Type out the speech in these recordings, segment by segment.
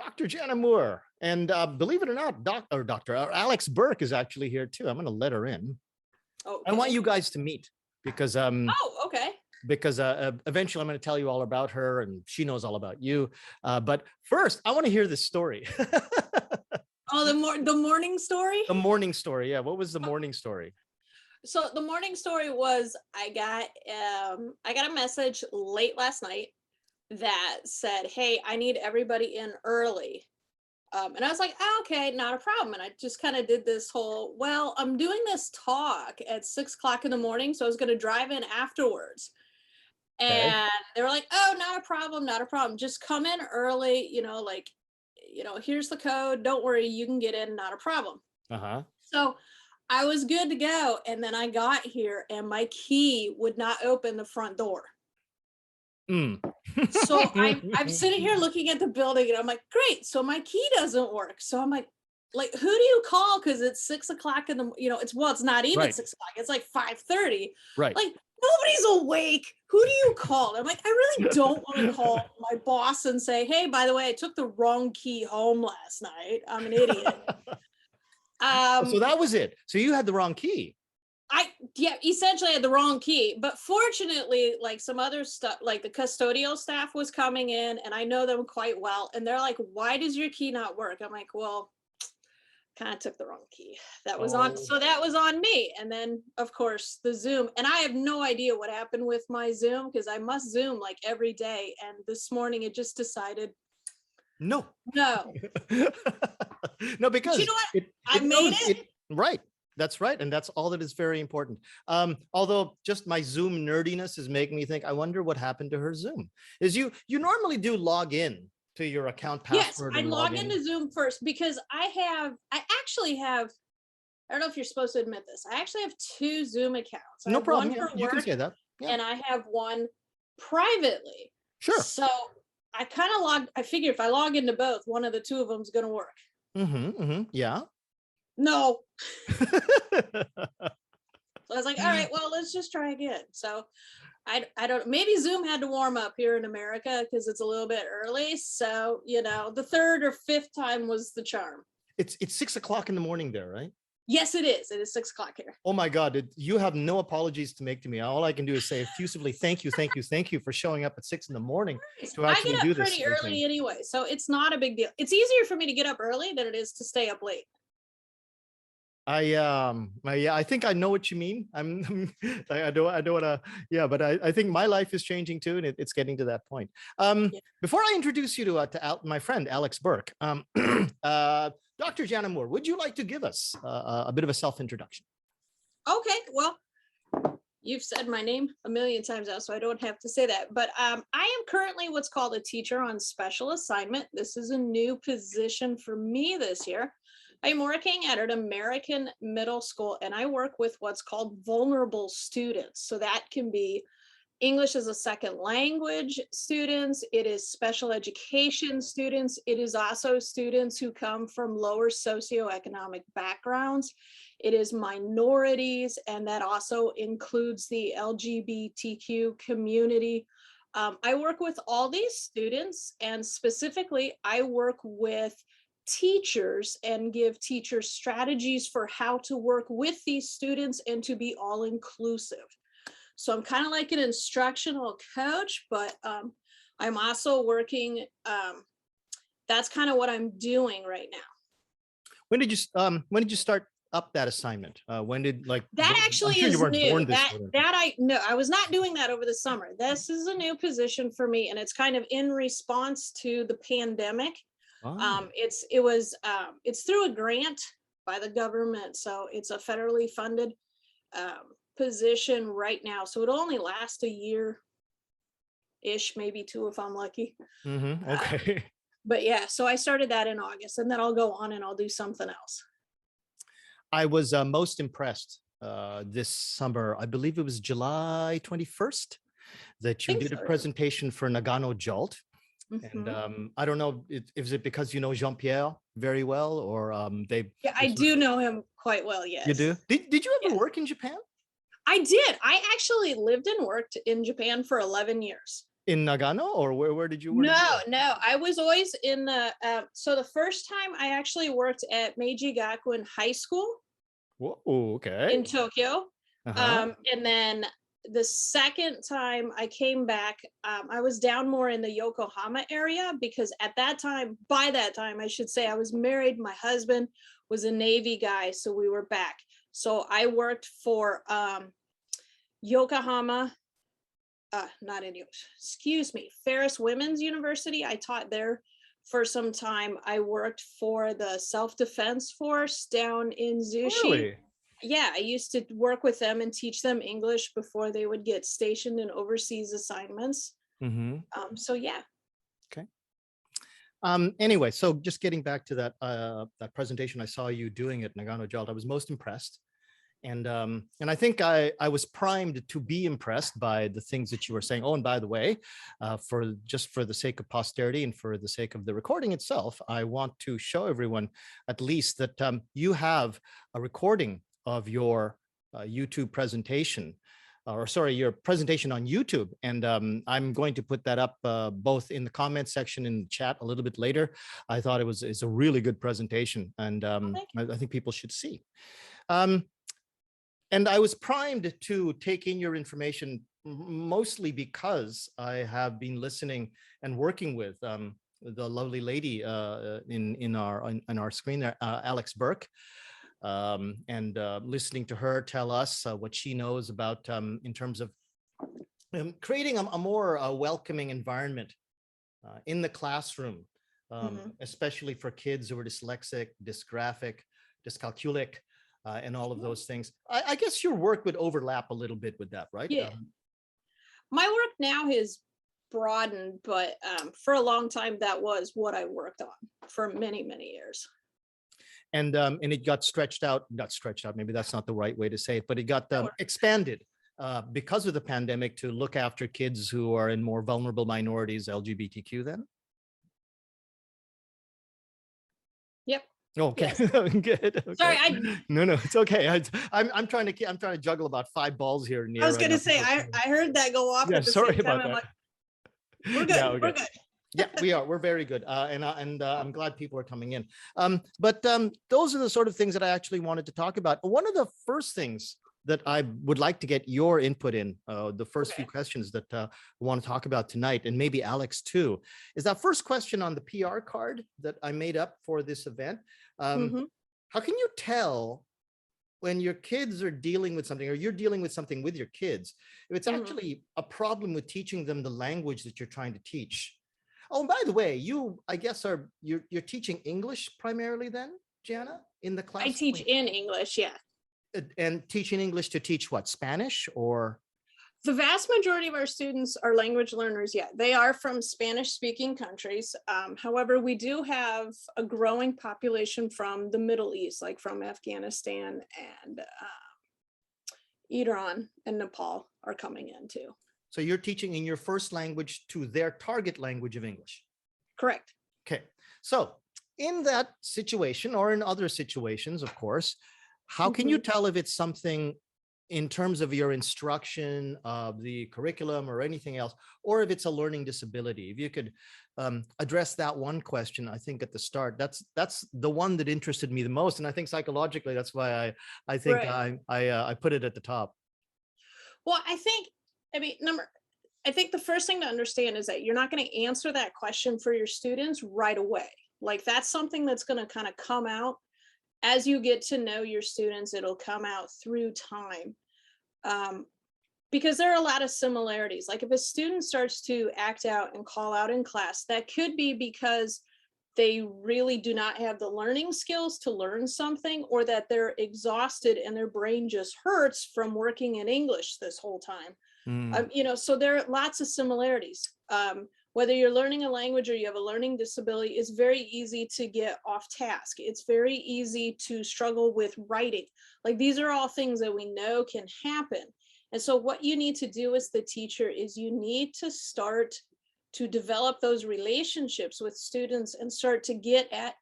Dr. Jana Moore. And believe it or not, Dr. Alex Burke is actually here too. I'm going to let her in. Okay. I want you guys to meet because oh, okay. Because eventually I'm going to tell you all about her and she knows all about you. But first, I want to hear this story. Oh, the morning story? The morning story. Yeah. What was the morning story? So the morning story was I got a message late last night that said, "Hey, I need everybody in early." And I was like, oh, okay, not a problem. And I just kind of did this whole, well, I'm doing this talk at 6 o'clock in the morning, so I was going to drive in afterwards. Okay. And they were like, oh, not a problem, not a problem. Just come in early, here's the code. Don't worry, you can get in, not a problem. Uh-huh. So I was good to go. And then I got here and my key would not open the front door. So I'm sitting here looking at the building and I'm like, great. So my key doesn't work. So I'm like, who do you call? Cause it's 6 o'clock in the, it's not even Right. 6 o'clock. It's like 5:30. Right. Like nobody's awake. Who do you call? I'm like, I really don't want to call my boss and say, hey, by the way, I took the wrong key home last night. I'm an idiot. So that was it. So you had the wrong key. Essentially had the wrong key, but fortunately, like some other stuff, like the custodial staff was coming in and I know them quite well. And they're like, why does your key not work? I'm like, well, kind of took the wrong key. That was so that was on me. And then of course the Zoom, and I have no idea what happened with my Zoom because I must Zoom like every day. And this morning it just decided, no, no, because but you know what? I made it. Right. That's right. And that's all that is very important. Although just my Zoom nerdiness is making me think, I wonder what happened to her Zoom. Is you normally do log in to your account password. Yes, I log into Zoom first because I actually have, I don't know if you're supposed to admit this. I actually have 2 Zoom accounts. No problem. One for you work, can say that. Yeah. And I have one privately. Sure. So I I figure if I log into both, one of the 2 of them is going to work. Yeah. No. So I was like, all right, well, let's just try again. So I don't, maybe Zoom had to warm up here in America because it's a little bit early. So, the 3rd or 5th time was the charm. It's 6 o'clock in the morning there, right? Yes, it is. It is 6 o'clock here. Oh my God. You have no apologies to make to me. All I can do is say effusively, thank you for showing up at 6 in the morning to actually do this. I get up pretty early anyway, so it's not a big deal. It's easier for me to get up early than it is to stay up late. I think I know what you mean. I don't want to, but I think my life is changing too, and it's getting to that point. Before I introduce you to my friend Alex Burke, Dr. Jana Moore, would you like to give us a bit of a self-introduction? Okay, well, you've said my name a million times now, so I don't have to say that. But I am currently what's called a teacher on special assignment. This is a new position for me this year. I'm working at an American middle school, and I work with what's called vulnerable students. So that can be English as a second language students, it is special education students, it is also students who come from lower socioeconomic backgrounds, it is minorities, and that also includes the LGBTQ community. I work with all these students, and specifically I work with teachers and give teachers strategies for how to work with these students and to be all inclusive. So I'm kind of like an instructional coach, but I'm also working, that's kind of what I'm doing right now. When did you start up that assignment? When did that actually is new. I was not doing that over the summer. This is a new position for me, and it's kind of in response to the pandemic. Oh. It's through a grant by the government, so it's a federally funded position right now. So it'll only last a year-ish, maybe 2 if I'm lucky. Okay. But yeah, so I started that in August, and then I'll go on and I'll do something else. I was most impressed this summer. I believe it was July 21st that you did a presentation for Nagano Jolt. And I don't know, is it because you know Jean-Pierre very well, or Yeah, I do know him quite well, yes. You do? Did you ever work in Japan? I did. I actually lived and worked in Japan for 11 years. In Nagano, or where did you where did you No, work? no, I was always in the, so the first time I actually worked at Meiji Gakuen High School Whoa, okay. in Tokyo. Uh-huh. And then the second time I came back, I was down more in the Yokohama area because at that time, by that time, I should say, I was married. My husband was a Navy guy, so we were back. So I worked for Yokohama, not in, excuse me, Ferris Women's University. I taught there for some time. I worked for the self-defense force down in Zushi. Really? Yeah, I used to work with them and teach them English before they would get stationed in overseas assignments. Mm-hmm. So yeah. Okay. Anyway, so just getting back to that presentation I saw you doing at Nagano Jolt, I was most impressed. And I think I was primed to be impressed by the things that you were saying. Oh, and by the way, for the sake of posterity and for the sake of the recording itself, I want to show everyone at least that you have a recording of your YouTube presentation, or sorry, your presentation on YouTube. And I'm going to put that up both in the comment section in the chat a little bit later. I thought it's a really good presentation, and I think people should see. And I was primed to take in your information mostly because I have been listening and working with the lovely lady in our screen there, Alex Burke, and listening to her tell us what she knows about in terms of creating a more welcoming environment in the classroom, especially for kids who are dyslexic, dysgraphic, dyscalculic, and all of those things. I guess your work would overlap a little bit with that, right? Yeah. My work now has broadened, but for a long time, that was what I worked on for many, many years. And it got stretched out, maybe that's not the right way to say it, but it got expanded because of the pandemic to look after kids who are in more vulnerable minorities, LGBTQ then? Yep. Okay, Yes. good. Okay. Sorry, no, it's okay. I'm trying to juggle about 5 balls here in the air. I was gonna say I heard that go off Yeah, at the sorry same time. about I'm that. like, we're good. Yeah, okay. We're good. Yeah, we are. We're very good, and I'm glad people are coming in. But those are the sort of things that I actually wanted to talk about. One of the first things that I would like to get your input in, the first few questions that I want to talk about tonight, and maybe Alex too, is that first question on the PR card that I made up for this event. How can you tell when your kids are dealing with something, or you're dealing with something with your kids, if it's actually a problem with teaching them the language that you're trying to teach? Oh, by the way, I guess you're teaching English primarily then, Jana, in the class? I teach in English, yeah. And teaching English to teach what, Spanish or? The vast majority of our students are language learners. Yeah, they are from Spanish speaking countries. However, we do have a growing population from the Middle East, like from Afghanistan and Iran and Nepal are coming in too. So you're teaching in your first language to their target language of English? Correct. Okay. So in that situation, or in other situations, of course, how can you tell if it's something in terms of your instruction of the curriculum or anything else, or if it's a learning disability? If you could address that one question, I think at the start, that's the one that interested me the most. And I think psychologically, that's why I think I put it at the top. Well, I think the first thing to understand is that you're not going to answer that question for your students right away. Like that's something that's going to kind of come out as you get to know your students. It'll come out through time, because there are a lot of similarities. Like if a student starts to act out and call out in class, that could be because they really do not have the learning skills to learn something, or that they're exhausted and their brain just hurts from working in English this whole time. So there are lots of similarities. Whether you're learning a language or you have a learning disability, it's very easy to get off task. It's very easy to struggle with writing. Like these are all things that we know can happen. And so what you need to do as the teacher is you need to start to develop those relationships with students and start to get at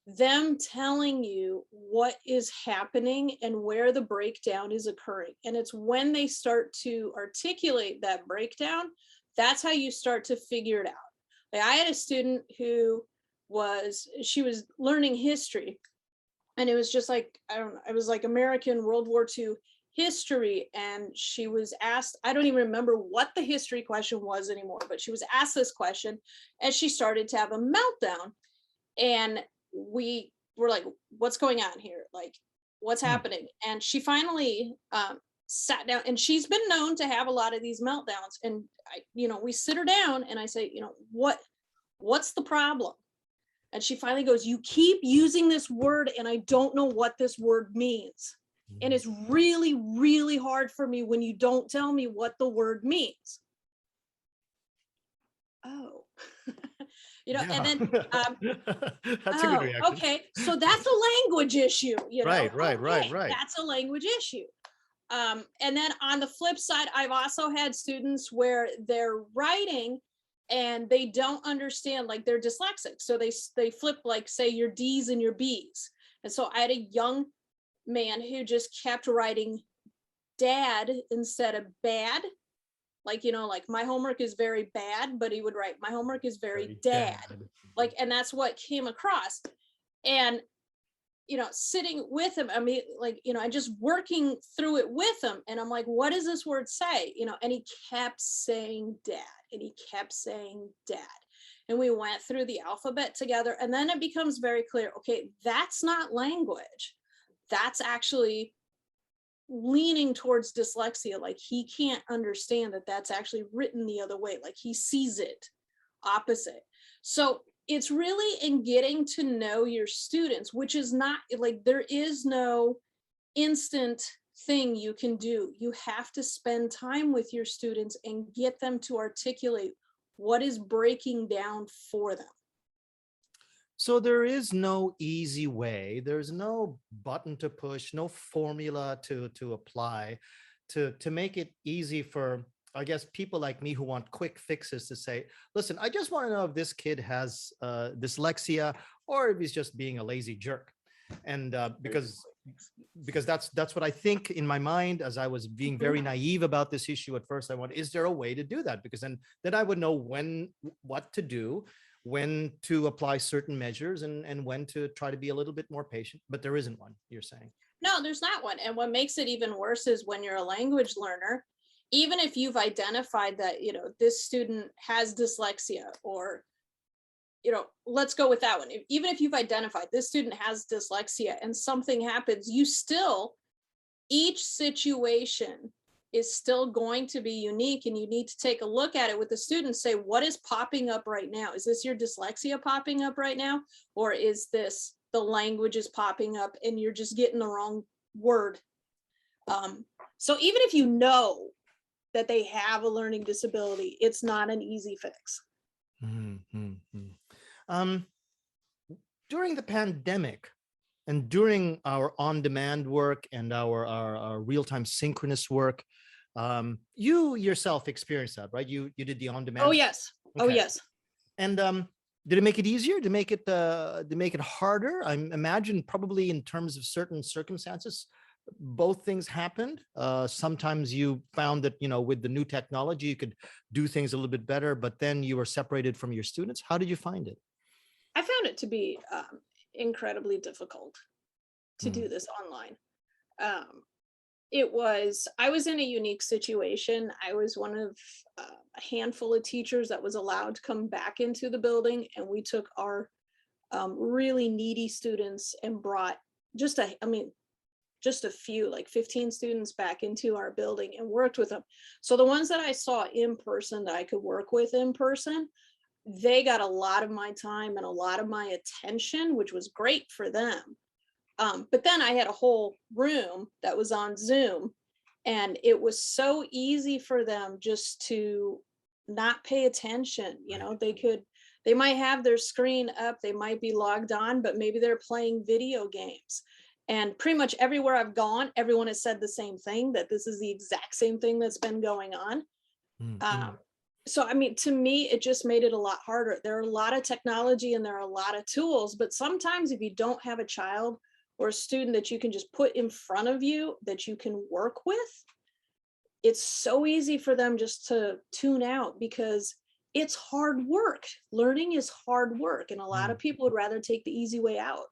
them telling you what is happening and where the breakdown is occurring. And it's when they start to articulate that breakdown That's how you start to figure it out. Like I had a student who she was learning history, and it was just like, I don't know, it was like American World War II history. And she was asked, I don't even remember what the history question was anymore, but she was asked this question and she started to have a meltdown. And we were like, what's going on here? Like, what's happening? And she finally sat down, and she's been known to have a lot of these meltdowns. And we sit her down and I say, what's the problem? And she finally goes, you keep using this word and I don't know what this word means. And it's really, really hard for me when you don't tell me what the word means. Oh, and then, that's a good reaction. okay, so that's a language issue, Right. That's a language issue. And then on the flip side, I've also had students where they're writing and they don't understand, like they're dyslexic. So they flip, like, say, your D's and your B's. And so I had a young man who just kept writing dad instead of bad. Like, like my homework is very bad, but he would write my homework is very dad. Like, and that's what came across. And, sitting with him, I mean, like, and just working through it with him. And I'm like, what does this word say? And he kept saying dad, and he kept saying dad. And we went through the alphabet together. And then it becomes very clear, okay, that's not language. That's actually leaning towards dyslexia. Like he can't understand that that's actually written the other way. Like he sees it opposite. So it's really in getting to know your students, which is not like, there is no instant thing you can do. You have to spend time with your students and get them to articulate what is breaking down for them. So there is no easy way. There's no button to push, no formula to apply to make it easy for, I guess, people like me who want quick fixes to say, listen, I just want to know if this kid has dyslexia or if he's just being a lazy jerk. And because that's what I think in my mind, as I was being very naive about this issue at first. I want, is there a way to do that? Because then I would know what to do, when to apply certain measures, and when to try to be a little bit more patient. But there isn't one, you're saying? No, there's not one. And what makes it even worse is when you're a language learner, even if you've identified that, this student has dyslexia, or, let's go with that one. Even if you've identified this student has dyslexia and something happens, each situation is still going to be unique, and you need to take a look at it with the student, say, what is popping up right now? Is this your dyslexia popping up right now? Or is this the language is popping up and you're just getting the wrong word? So even if you know that they have a learning disability, it's not an easy fix. During the pandemic, and during our on-demand work and our real-time synchronous work, you yourself experienced that, right? You did the on-demand. Oh yes. Okay. Oh yes. And did it make it easier? To make it harder? I imagine probably in terms of certain circumstances, both things happened. Sometimes you found that with the new technology you could do things a little bit better, but then you were separated from your students. How did you find it? I found it to be incredibly difficult to do this online. I was in a unique situation. I was one of a handful of teachers that was allowed to come back into the building, and we took our really needy students and brought just a few, like 15 students back into our building and worked with them. So the ones that I saw in person, that I could work with in person, they got a lot of my time and a lot of my attention, which was great for them. But then I had a whole room that was on Zoom, and it was so easy for them just to not pay attention. They might have their screen up, they might be logged on, but maybe they're playing video games. And pretty much everywhere I've gone, everyone has said the same thing, that this is the exact same thing that's been going on. So, I mean, to me, it just made it a lot harder. There are a lot of technology and there are a lot of tools, but sometimes if you don't have a child or a student that you can just put in front of you that you can work with, it's so easy for them just to tune out because it's hard work. Learning is hard work. And a lot of people would rather take the easy way out.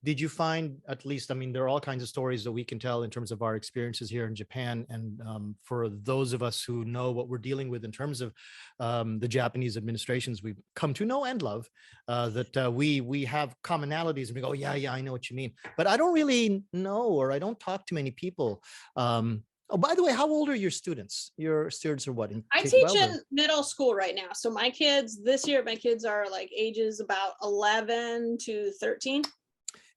Did you find, at least, I mean, there are all kinds of stories that we can tell in terms of our experiences here in Japan. And for those of us who know what we're dealing with in terms of the Japanese administrations we've come to know and love, that we have commonalities and we go, yeah, I know what you mean. But I don't really know, or I don't talk to many people. Oh, by the way, how old are your students? Your students are what? I teach in middle school right now. So my kids this year, my kids are like ages about 11 to 13.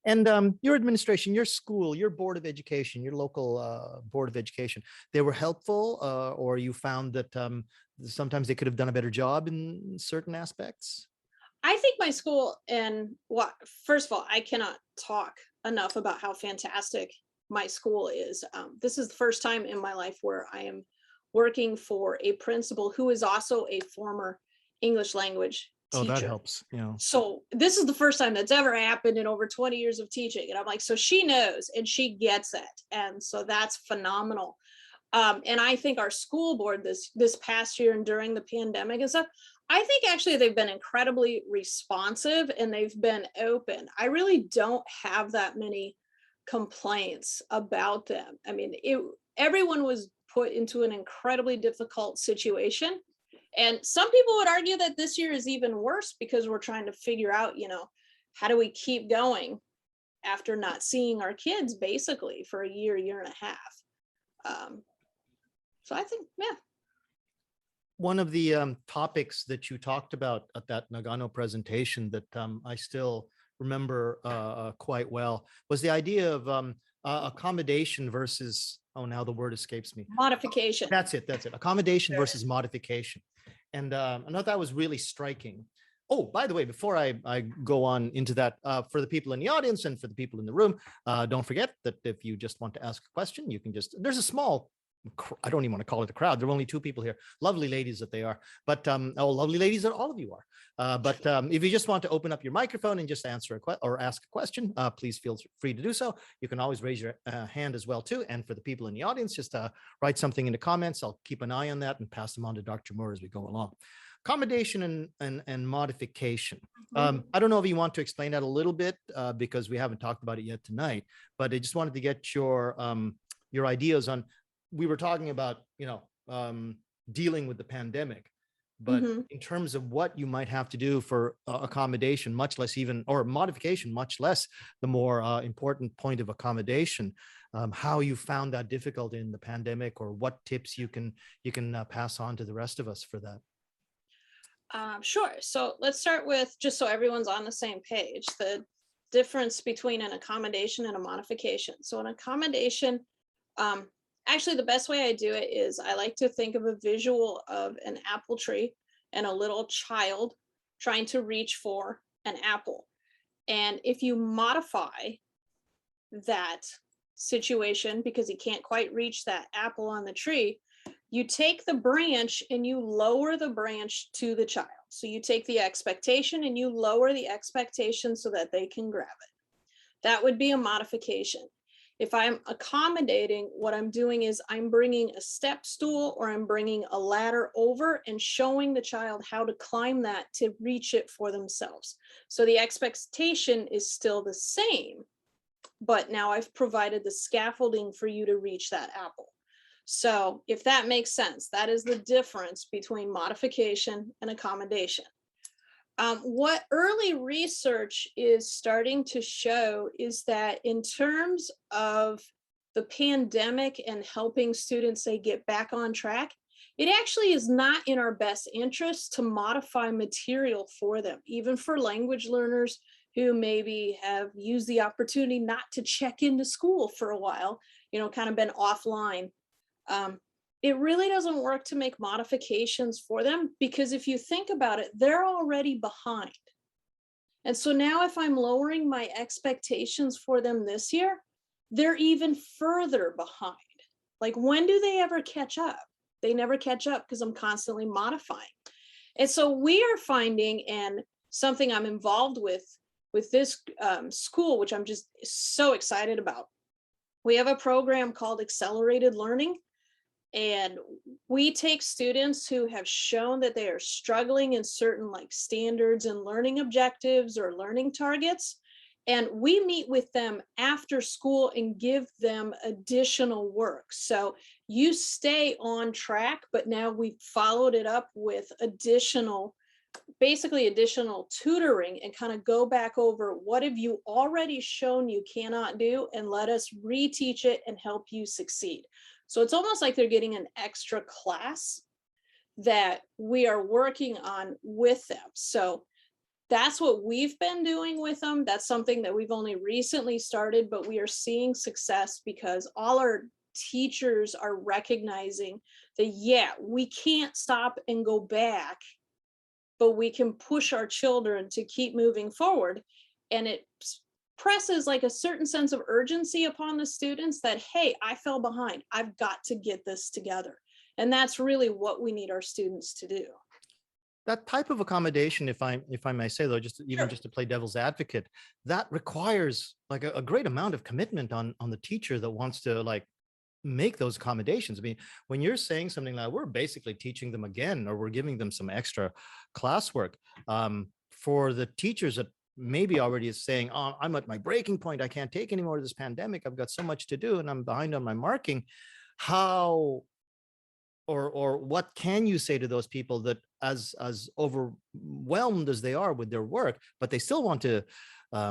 And your administration, your school, your board of education, your local board of education, they were helpful, or you found that sometimes they could have done a better job in certain aspects? I think my school, and what, first of all, I cannot talk enough about how fantastic my school is. This is the first time in my life where I am working for a principal who is also a former English language teacher. Oh, that helps. Yeah. So this is the first time that's ever happened in over 20 years of teaching. And I'm like, so she knows and she gets it. And so that's phenomenal. And I think our school board this past year and during the pandemic and stuff, I think actually they've been incredibly responsive and they've been open. I really don't have that many complaints about them. I mean, everyone was put into an incredibly difficult situation. And some people would argue that this year is even worse because we're trying to figure out, how do we keep going after not seeing our kids basically for a year and a half. So I think, yeah. One of the topics that you talked about at that Nagano presentation that I still remember quite well was the idea of accommodation versus, oh, now the word escapes me. Modification. That's it. Accommodation versus modification. And I thought that was really striking. Oh, by the way, before I go on into that, for the people in the audience and for the people in the room, don't forget that if you just want to ask a question, you can there's a small, I don't even want to call it a crowd. There are only two people here, lovely ladies that they are, but lovely ladies that all of you are. But if you just want to open up your microphone and just answer or ask a question, please feel free to do so. You can always raise your hand as well too. And for the people in the audience, just write something in the comments. I'll keep an eye on that and pass them on to Dr. Moore as we go along. Accommodation and modification. I don't know if you want to explain that a little bit because we haven't talked about it yet tonight, but I just wanted to get your ideas on. We were talking about, dealing with the pandemic, but in terms of what you might have to do for accommodation, much less or modification, much less the more important point of accommodation, how you found that difficult in the pandemic, or what tips you can pass on to the rest of us for that. Sure. So let's start with, just so everyone's on the same page, the difference between an accommodation and a modification. So an accommodation, actually, the best way I do it is I like to think of a visual of an apple tree and a little child trying to reach for an apple. And if you modify that situation because he can't quite reach that apple on the tree, you take the branch and you lower the branch to the child. So you take the expectation and you lower the expectation so that they can grab it. That would be a modification. If I'm accommodating, what I'm doing is I'm bringing a step stool or I'm bringing a ladder over and showing the child how to climb that to reach it for themselves. So the expectation is still the same, but now I've provided the scaffolding for you to reach that apple. So if that makes sense, that is the difference between modification and accommodation. What early research is starting to show is that in terms of the pandemic and helping students, say, get back on track, it actually is not in our best interest to modify material for them, even for language learners who maybe have used the opportunity not to check into school for a while, kind of been offline. It really doesn't work to make modifications for them because if you think about it, they're already behind. And so now if I'm lowering my expectations for them this year, they're even further behind. Like, when do they ever catch up? They never catch up because I'm constantly modifying. And so we are finding, and something I'm involved with this school, which I'm just so excited about. We have a program called Accelerated Learning. And we take students who have shown that they are struggling in certain like standards and learning objectives or learning targets. And we meet with them after school and give them additional work. So you stay on track, but now we've followed it up with basically additional tutoring, and kind of go back over what have you already shown you cannot do, and let us reteach it and help you succeed. So it's almost like they're getting an extra class that we are working on with them. So that's what we've been doing with them. That's something that we've only recently started, but we are seeing success because all our teachers are recognizing that, yeah, we can't stop and go back, but we can push our children to keep moving forward. And it presses like a certain sense of urgency upon the students that, hey, I fell behind. I've got to get this together. And that's really what we need our students to do. That type of accommodation, if I may say, though, Sure. just to play devil's advocate, that requires like a great amount of commitment on the teacher that wants to like make those accommodations. I mean, when you're saying something like we're basically teaching them again, or we're giving them some extra classwork, for the teachers that maybe already is saying, oh, I'm at my breaking point, I can't take any more of this pandemic, I've got so much to do and I'm behind on my marking, how or what can you say to those people that as overwhelmed as they are with their work, but they still want to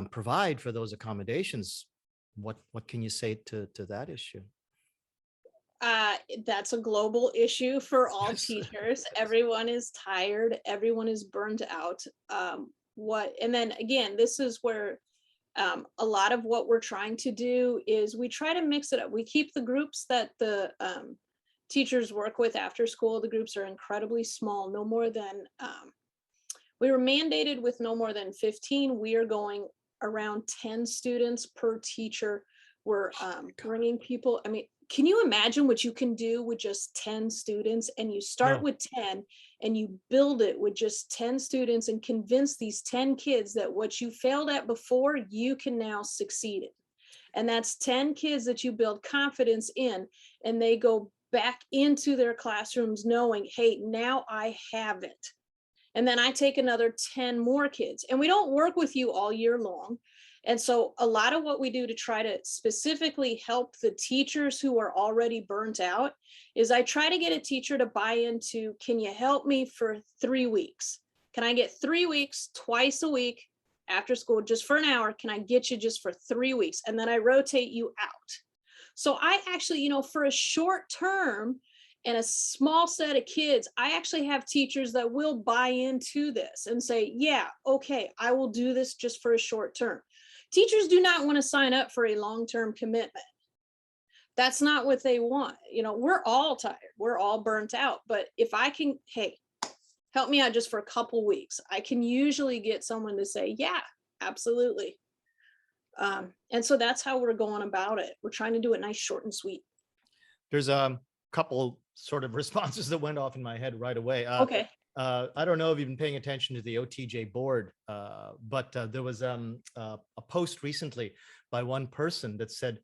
provide for those accommodations? What can you say to that issue? That's a global issue for all Yes. teachers. Everyone is tired. Everyone is burned out. And then again, this is where a lot of what we're trying to do is we try to mix it up. We keep the groups that the teachers work with after school. The groups are incredibly small, no more than, we were mandated with no more than 15. We are going around 10 students per teacher. We're bringing people. I mean, can you imagine what you can do with just 10 students? And you start with 10 and you build it with just 10 students and convince these 10 kids that what you failed at before, you can now succeed in. And that's 10 kids that you build confidence in, and they go back into their classrooms knowing, hey, now I have it. And then I take another 10 more kids, and we don't work with you all year long. And so a lot of what we do to try to specifically help the teachers who are already burnt out is I try to get a teacher to buy into, can you help me for 3 weeks? Can I get 3 weeks twice a week after school, just for an hour? Can I get you just for 3 weeks? And then I rotate you out. So I actually, for a short term and a small set of kids, I actually have teachers that will buy into this and say, yeah, okay, I will do this just for a short term. Teachers do not want to sign up for a long-term commitment. That's not what they want. We're all tired. We're all burnt out. But if I can, hey, help me out just for a couple weeks, I can usually get someone to say, yeah, absolutely. And so that's how we're going about it. We're trying to do it nice, short and sweet. There's a couple sort of responses that went off in my head right away. Okay. I don't know if you've been paying attention to the OTJ board, but there was a post recently by one person that said,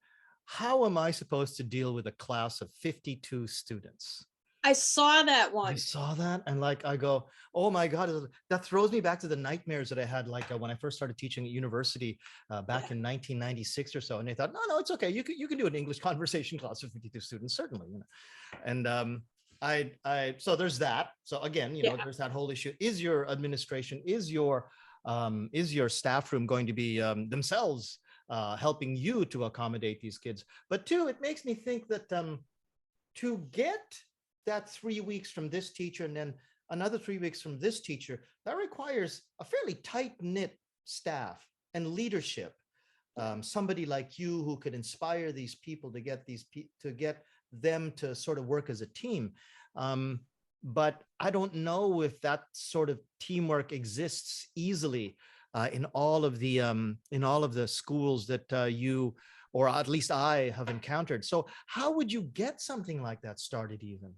how am I supposed to deal with a class of 52 students? I saw that one. I saw that, and like I go, oh my God, that throws me back to the nightmares that I had like when I first started teaching at university back in 1996 or so. And they thought, no, it's okay. You can do an English conversation class of 52 students, certainly. And so there's that. So again, there's that whole issue. Is your administration, is your staff room going to be themselves helping you to accommodate these kids? But two, it makes me think that to get that 3 weeks from this teacher and then another 3 weeks from this teacher, that requires a fairly tight-knit staff and leadership. Somebody like you who could inspire these people to get them to sort of work as a team. But I don't know if that sort of teamwork exists easily in all of the schools that you, or at least I, have encountered. So how would you get something like that started even?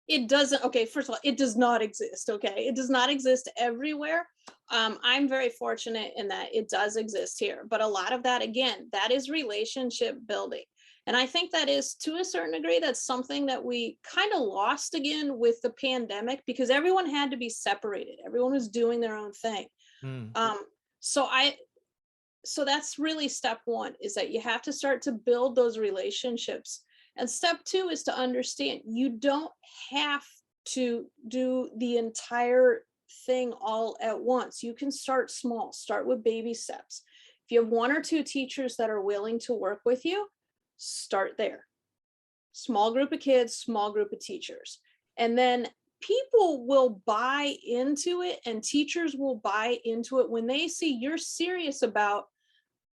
It doesn't. Okay, first of all, it does not exist. Okay, it does not exist everywhere. I'm very fortunate in that it does exist here, but a lot of that, again, that is relationship building. And I think that is, to a certain degree, that's something that we kind of lost again with the pandemic, because everyone had to be separated. Everyone was doing their own thing. Mm. So that's really step one, is that you have to start to build those relationships. And step two is to understand you don't have to do the entire thing all at once. You can start small, start with baby steps. If you have one or two teachers that are willing to work with you, start there. Small group of kids, small group of teachers. And then people will buy into it, and teachers will buy into it when they see you're serious about,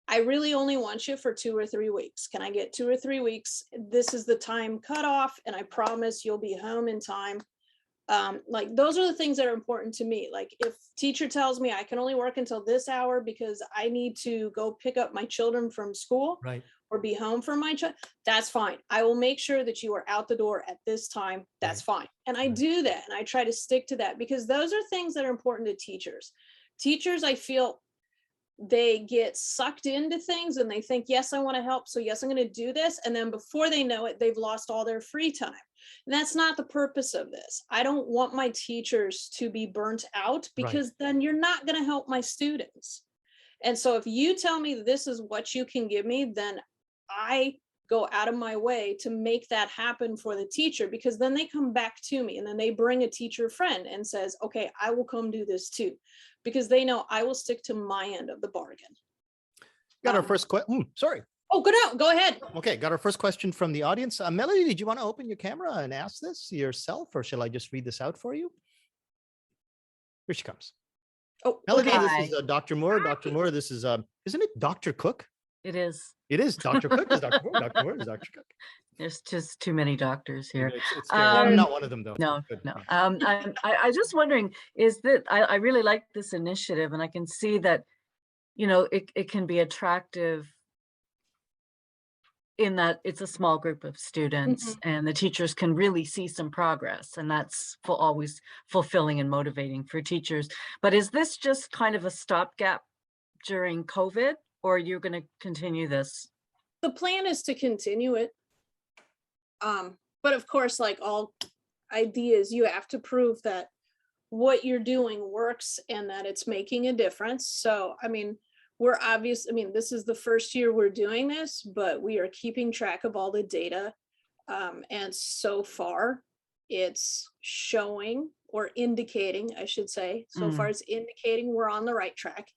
I really only want you for 2 or 3 weeks. Can I get 2 or 3 weeks? This is the time cutoff, and I promise you'll be home in time. Like, those are the things that are important to me. Like, if teacher tells me I can only work until this hour because I need to go pick up my children from school, Right. or be home for my child, that's fine. I will make sure that you are out the door at this time. That's fine. And I do that, and I try to stick to that, because those are things that are important to teachers. Teachers, I feel, they get sucked into things and they think, yes, I want to help, so yes, I'm going to do this. And then before they know it, they've lost all their free time. And that's not the purpose of this. I don't want my teachers to be burnt out, because then you're not going to help my students. And so if you tell me this is what you can give me, then I go out of my way to make that happen for the teacher, because then they come back to me, and then they bring a teacher friend and says, okay, I will come do this too, because they know I will stick to my end of the bargain. Got our first question. Sorry. Oh, go ahead. Okay, got our first question from the audience. Melody, did you want to open your camera and ask this yourself, or shall I just read this out for you? Here she comes. Oh, Melody, okay. this is Dr. Moore. Dr. Moore, this is, isn't it Dr. Cook? It is. It is Dr. Cook. Is Dr. Moore? Dr. Moore is Dr. Cook. There's just too many doctors here. It's I'm not one of them, though. No, Good. no. I just wondering, is that I really like this initiative, and I can see that, you know, it can be attractive in that it's a small group of students, and the teachers can really see some progress, and that's always fulfilling and motivating for teachers. But is this just kind of a stopgap during COVID, or you're going to continue this? The plan is to continue it. But of course, like all ideas, you have to prove that what you're doing works and that it's making a difference. So, I mean, this is the first year we're doing this, but we are keeping track of all the data. And so far it's showing, or indicating, I should say, so far it's indicating we're on the right track.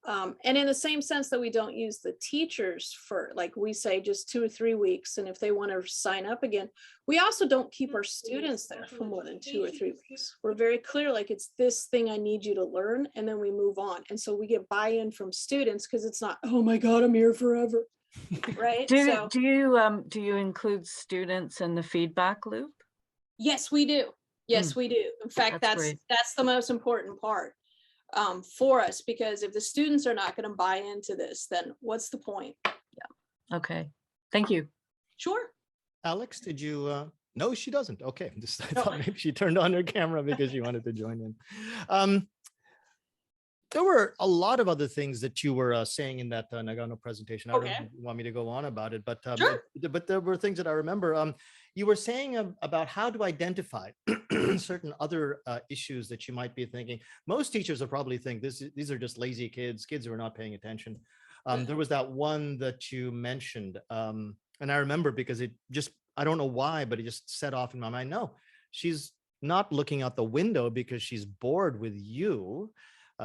And in the same sense that we don't use the teachers for, like we say, just 2 or 3 weeks. And if they want to sign up again, we also don't keep our students there for more than 2 or 3 weeks. We're very clear, like, it's this thing I need you to learn, and then we move on. And so we get buy-in from students, because it's not, oh my God, I'm here forever. Right? Do you include students in the feedback loop? Yes, we do. Yes, we do. In fact, that's the most important part. For us, because if the students are not going to buy into this, then what's the point? Yeah. Okay. Thank you. Sure. Alex, did you? No, she doesn't. Okay. I thought maybe she turned on her camera because she wanted to join in. There were a lot of other things that you were saying in that Nagano presentation. I don't know if you want me to go on about it, but sure. but there were things that I remember. You were saying about how to identify certain other issues that you might be thinking. Most teachers will probably think these are just lazy kids who are not paying attention. There was that one that you mentioned, and I remember because I don't know why, but it just set off in my mind. No, she's not looking out the window because she's bored with you.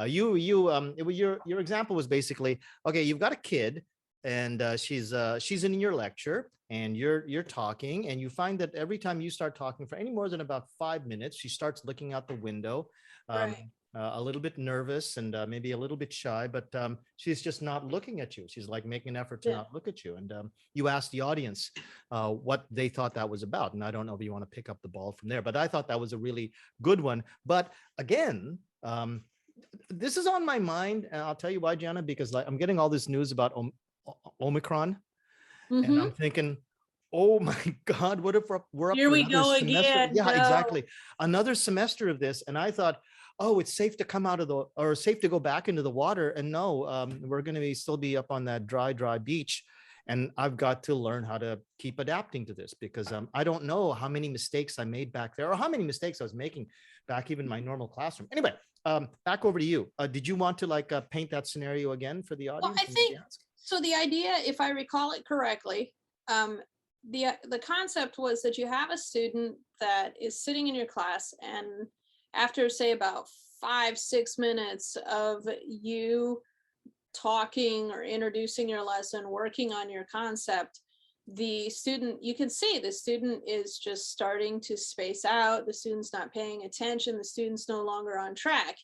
Your example was basically, okay, you've got a kid, and she's in your lecture, and you're talking, and you find that every time you start talking for any more than about 5 minutes, she starts looking out the window, a little bit nervous and maybe a little bit shy, but she's just not looking at you. She's like making an effort to not look at you. And you asked the audience what they thought that was about. And I don't know if you want to pick up the ball from there, but I thought that was a really good one. But again, this is on my mind, and I'll tell you why, Jana, because I'm getting all this news about Omicron, and I'm thinking, oh my God, what if we're up here for we another go semester? again? Yeah, exactly. Another semester of this. And I thought, oh, it's safe to come out of safe to go back into the water. And no, we're going to still be up on that dry beach. And I've got to learn how to keep adapting to this, because I don't know how many mistakes I made back there, or how many mistakes I was making back even in my normal classroom. Anyway, back over to you. Did you want to like paint that scenario again for the Well, audience? I think so. The idea, if I recall it correctly, the concept was that you have a student that is sitting in your class, and after say about 5-6 minutes of you talking or introducing your lesson, working on your concept, the student, you can see the student is just starting to space out. The student's not paying attention. The student's no longer on track.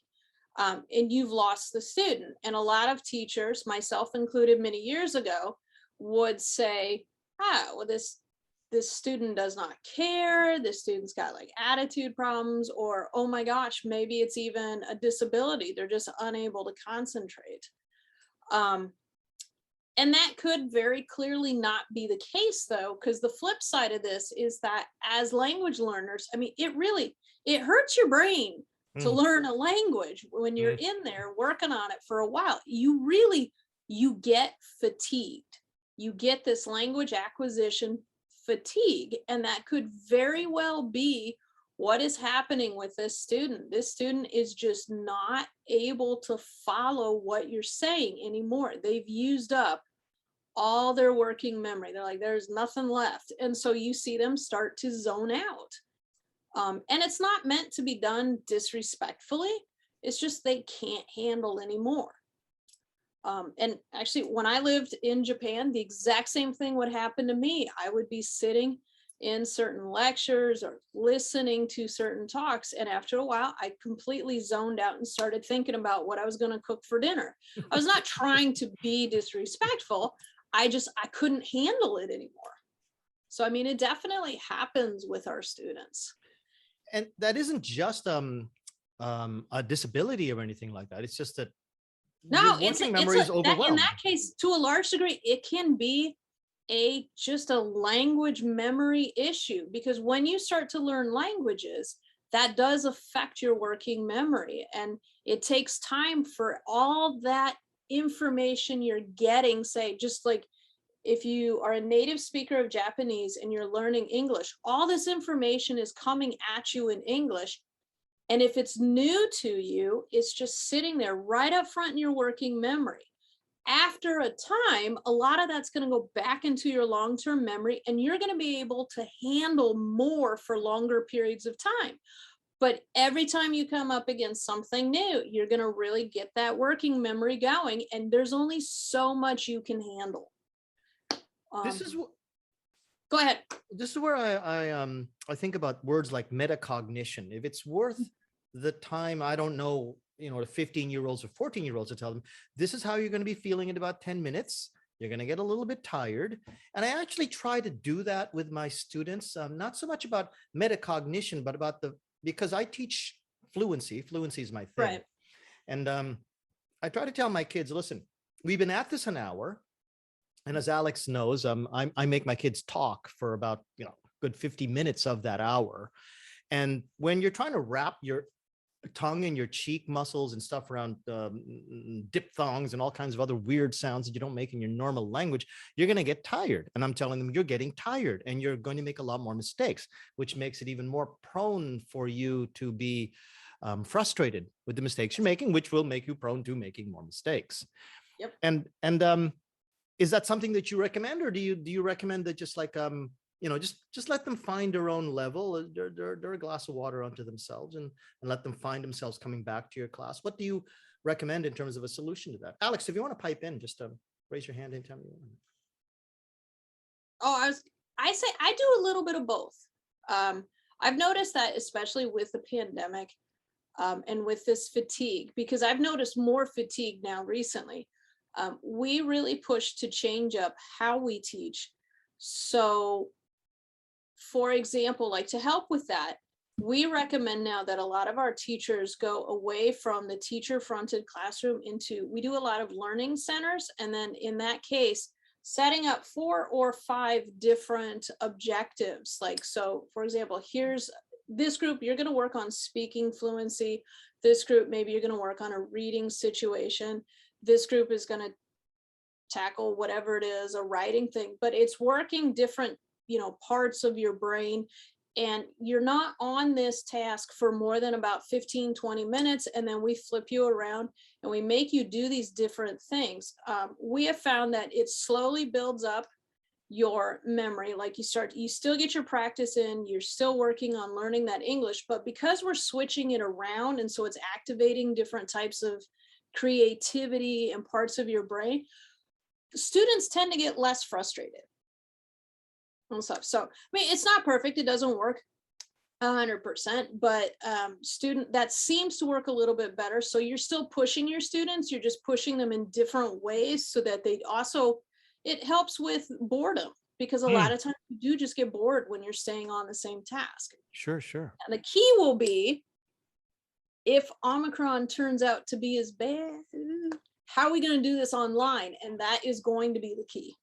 And you've lost the student. And a lot of teachers, myself included many years ago, would say, well, this student does not care. This student's got like attitude problems, or, oh my gosh, maybe it's even a disability. They're just unable to concentrate. And that could very clearly not be the case, though, because the flip side of this is that as language learners, I mean, it hurts your brain to learn a language when you're in there working on it for a while. You get fatigued. You get this language acquisition fatigue, and that could very well be what is happening with this student. This student is just not able to follow what you're saying anymore. They've used up all their working memory. They're like, there's nothing left. And so you see them start to zone out. And it's not meant to be done disrespectfully. It's just they can't handle anymore. And actually, when I lived in Japan, the exact same thing would happen to me. I would be sitting in certain lectures or listening to certain talks, and after a while, I completely zoned out and started thinking about what I was going to cook for dinner. I was not trying to be disrespectful. I couldn't handle it anymore. So, I mean, it definitely happens with our students. And that isn't just a disability or anything like that. It's just that no, memory is overwhelmed. In that case, to a large degree, it can be just a language memory issue, because when you start to learn languages, that does affect your working memory, and it takes time for all that information you're getting. Say, just like if you are a native speaker of Japanese and you're learning English, all this information is coming at you in English. And if it's new to you, it's just sitting there right up front in your working memory. After a time, a lot of that's going to go back into your long-term memory, and you're going to be able to handle more for longer periods of time. But every time you come up against something new, you're going to really get that working memory going, and there's only so much you can handle. Go ahead. This is where I think about words like metacognition. If it's worth the time, I don't know, to 15-year-olds or 14-year-olds to tell them, this is how you're going to be feeling in about 10 minutes. You're going to get a little bit tired. And I actually try to do that with my students, not so much about metacognition, but about because I teach fluency. Fluency is my thing. Right. And I try to tell my kids, listen, we've been at this an hour. And as Alex knows, I make my kids talk for about, good 50 minutes of that hour. And when you're trying to wrap your tongue and your cheek muscles and stuff around diphthongs and all kinds of other weird sounds that you don't make in your normal language, you're going to get tired. And I'm telling them, you're getting tired and you're going to make a lot more mistakes, which makes it even more prone for you to be frustrated with the mistakes you're making, which will make you prone to making more mistakes. Yep. And is that something that you recommend, or do you recommend that just like just let them find their own level, they're a glass of water onto themselves, and let them find themselves coming back to your class? What do you recommend in terms of a solution to that? Alex, if you want to pipe in, just raise your hand anytime you want. Oh, I say I do a little bit of both. I've noticed that, especially with the pandemic and with this fatigue, because I've noticed more fatigue now recently. We really push to change up how we teach. So, for example, like to help with that, we recommend now that a lot of our teachers go away from the teacher-fronted classroom we do a lot of learning centers, and then in that case, setting up 4 or 5 different objectives. Like, so for example, here's this group, you're going to work on speaking fluency. This group, maybe you're going to work on a reading situation. This group is going to tackle whatever it is, a writing thing, but it's working different, parts of your brain. And you're not on this task for more than about 15, 20 minutes. And then we flip you around and we make you do these different things. We have found that it slowly builds up your memory. Like you still get your practice in, you're still working on learning that English, but because we're switching it around, and so it's activating different types of creativity and parts of your brain, students tend to get less frustrated and stuff. So, I mean, it's not perfect. It doesn't work 100%, but that seems to work a little bit better. So you're still pushing your students. You're just pushing them in different ways so that it helps with boredom, because a lot of times you do just get bored when you're staying on the same task. Sure. And the key will be, if Omicron turns out to be as bad, how are we going to do this online? And that is going to be the key.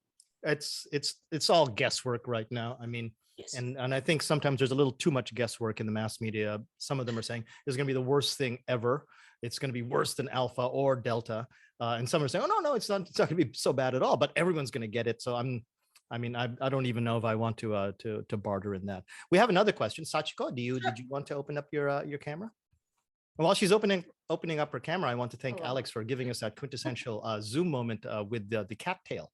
It's all guesswork right now. I mean, Yes. and I think sometimes there's a little too much guesswork in the mass media. Some of them are saying it's going to be the worst thing ever. It's going to be worse than Alpha or Delta. And some are saying, oh, no, it's not going to be so bad at all, but everyone's going to get it. So I don't even know if I want to barter in that. We have another question. Sachiko, did you want to open up your camera? While she's opening up her camera, I want to thank Alex for giving us that quintessential Zoom moment with the cat tail.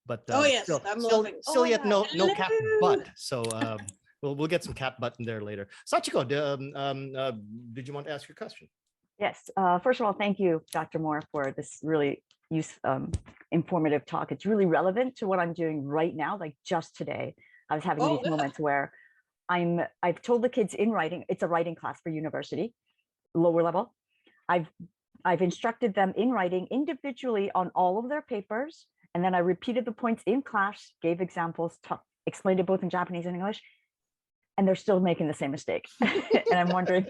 But yes, I'm loving. Still yet no cat butt. So we'll get some cat butt in there later. Sachiko, did you want to ask your question? Yes. First of all, thank you, Dr. Moore, for this really informative talk. It's really relevant to what I'm doing right now. Like just today, I was having these moments where I've told the kids in writing, it's a writing class for university, lower level. I've instructed them in writing individually on all of their papers. And then I repeated the points in class, gave examples, explained it both in Japanese and English, and they're still making the same mistake. And I'm wondering,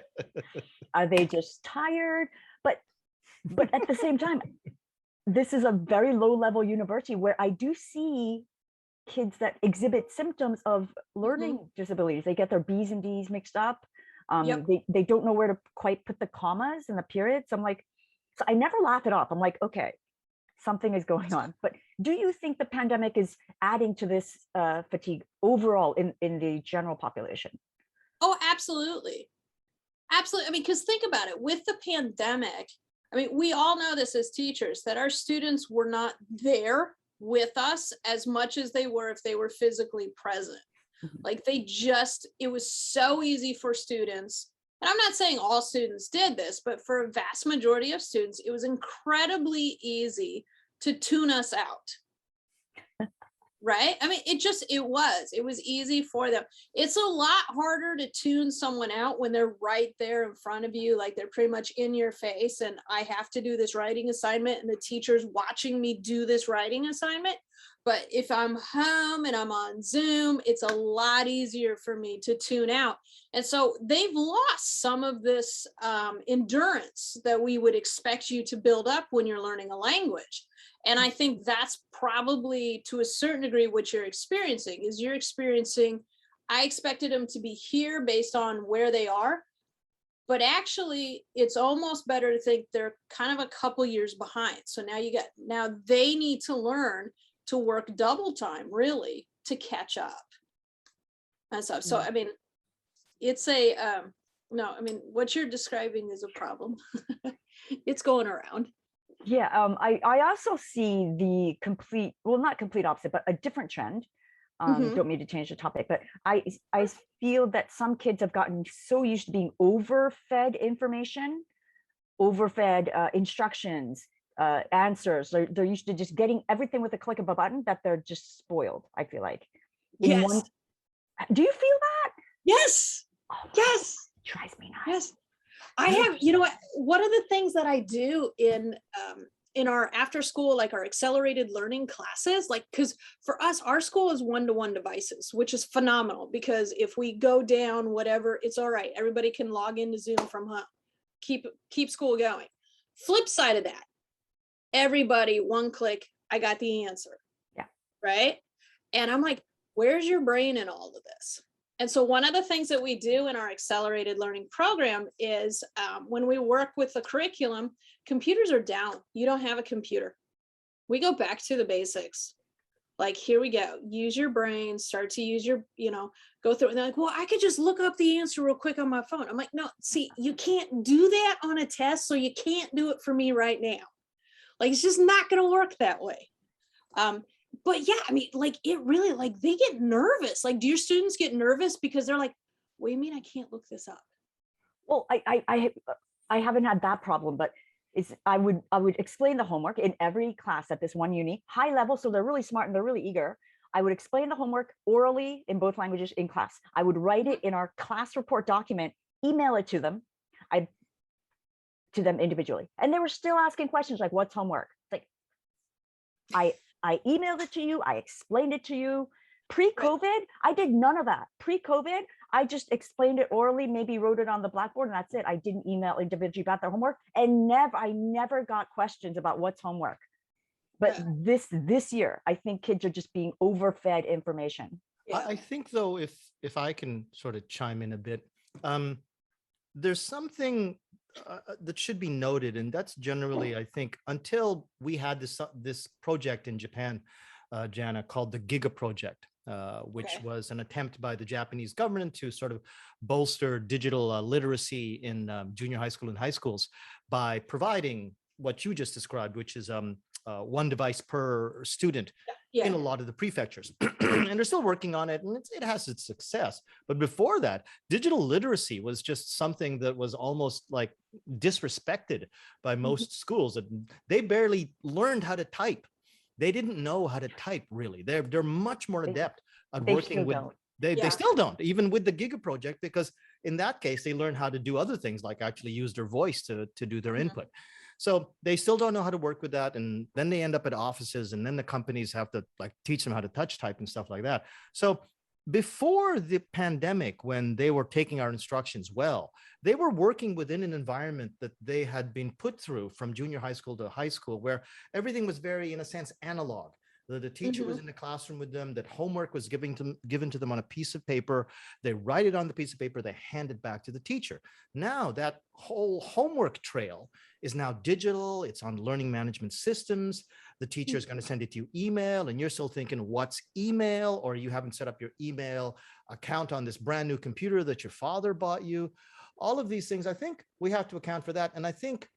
are they just tired? But at the same time, this is a very low level university where I do see kids that exhibit symptoms of learning disabilities. They get their B's and D's mixed up. They don't know where to quite put the commas and the periods. I'm like, so I never laugh it off. I'm like, okay, something is going on. But do you think the pandemic is adding to this fatigue overall in the general population? Oh, absolutely. Absolutely. I mean, because think about it, with the pandemic, I mean, we all know this as teachers, that our students were not there with us as much as they were if they were physically present. Like it was so easy for students. And I'm not saying all students did this, but for a vast majority of students, it was incredibly easy to tune us out. Right? I mean, it was easy for them. It's a lot harder to tune someone out when they're right there in front of you, like they're pretty much in your face, and I have to do this writing assignment and the teacher's watching me do this writing assignment. But if I'm home and I'm on Zoom, it's a lot easier for me to tune out. And so they've lost some of this endurance that we would expect you to build up when you're learning a language. And I think that's probably to a certain degree what you're experiencing. I expected them to be here based on where they are, but actually it's almost better to think they're kind of a couple years behind. So now they need to learn to work double time really to catch up and stuff. So, I mean, it's what you're describing is a problem. It's going around. Yeah, I also see the not complete opposite, but a different trend. Don't mean to change the topic, but I feel that some kids have gotten so used to being overfed information, overfed instructions, answers. They're used to just getting everything with a click of a button that they're just spoiled, I feel like. Do you feel that? Yes. Oh, yes. It drives me nuts. Yes. I have, one of the things that I do in our after school, like our accelerated learning classes, like, because for us, our school is one-to-one devices, which is phenomenal, because if we go down, whatever, it's all right. Everybody can log into Zoom from home, keep school going. Flip side of that, everybody, one click, I got the answer. Yeah. Right. And I'm like, where's your brain in all of this? And so one of the things that we do in our accelerated learning program is when we work with the curriculum, computers are down. You don't have a computer. we go back to the basics. Like, here we go. Use your brain, start to use your, go through it. And they're like, well, I could just look up the answer real quick on my phone. I'm like, no, see, you can't do that on a test. So you can't do it for me right now. Like, it's just not going to work that way. But yeah, I mean, like, it really, like, they get nervous. Like, do your students get nervous because they're like, what do you mean I can't look this up? Well, I haven't had that problem, but I would explain the homework in every class at this one uni, high level, so they're really smart and they're really eager. I would explain the homework orally in both languages in class. I would write it in our class report document, email it to them, individually, and they were still asking questions like, "What's homework?" It's like, I emailed it to you, I explained it to you. Pre-COVID, I did none of that. Pre-COVID, I just explained it orally, maybe wrote it on the blackboard, and that's it. I didn't email individually about their homework, and I never got questions about what's homework. But this year, I think kids are just being overfed information. Yeah. I think, though, if I can sort of chime in a bit, there's something that should be noted, and that's generally, I think, until we had this project in Japan, Jana, called the Giga Project, which was an attempt by the Japanese government to sort of bolster digital literacy in junior high school and high schools by providing what you just described, which is one device per student in a lot of the prefectures. And they're still working on it, and it has its success. But before that, digital literacy was just something that was almost like disrespected by most schools. They barely learned how to type. They didn't know how to type, really. They're much more adept at working with. They still don't, even with the Giga Project, because in that case, they learn how to do other things, like actually use their voice to do their input. So they still don't know how to work with that. And then they end up at offices, and then the companies have to like teach them how to touch type and stuff like that. So before the pandemic, when they were taking our instructions well, they were working within an environment that they had been put through from junior high school to high school, where everything was very, in a sense, analog. The teacher was in the classroom with them, that homework was given to them on a piece of paper. They write it on the piece of paper, they hand it back to the teacher. Now that whole homework trail is now digital, it's on learning management systems. The teacher is going to send it to you email, and you're still thinking, what's email? Or you haven't set up your email account on this brand new computer that your father bought you. All of these things, I think we have to account for that. And I think,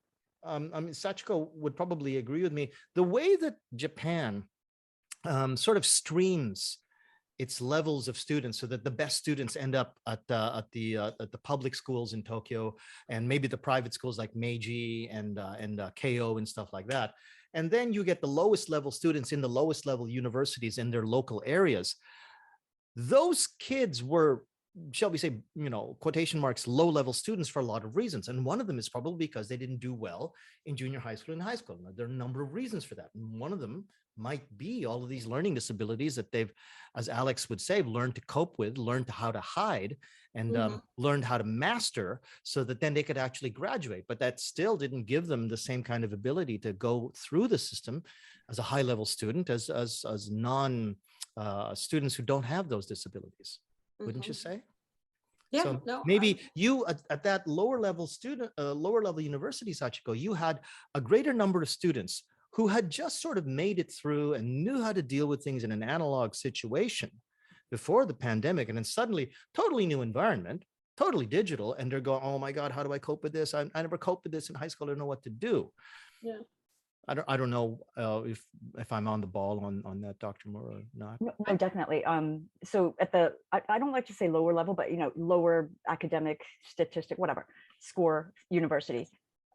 Sachiko would probably agree with me, the way that Japan sort of streams its levels of students so that the best students end up at the public schools in Tokyo, and maybe the private schools like Meiji and Keio and stuff like that. And then you get the lowest level students in the lowest level universities in their local areas. Those kids were, shall we say, quotation marks, low level students for a lot of reasons. And one of them is probably because they didn't do well in junior high school and high school. Now, there are a number of reasons for that. And one of them might be all of these learning disabilities that they've, as Alex would say, learned to cope with, learned how to hide, and learned how to master, so that then they could actually graduate. But that still didn't give them the same kind of ability to go through the system as a high level student as non students who don't have those disabilities. Wouldn't you say? Yeah, so no, maybe you at that lower level university, Sachiko, you had a greater number of students who had just sort of made it through and knew how to deal with things in an analog situation before the pandemic, and then suddenly totally new environment, totally digital, and they're going, oh my God, how do I cope with this? I never coped with this in high school. I don't know what to do. Yeah. I don't know if I'm on the ball on that, Dr. Moore, or not. No, definitely. So at I don't like to say lower level, but lower academic statistic, whatever, score university.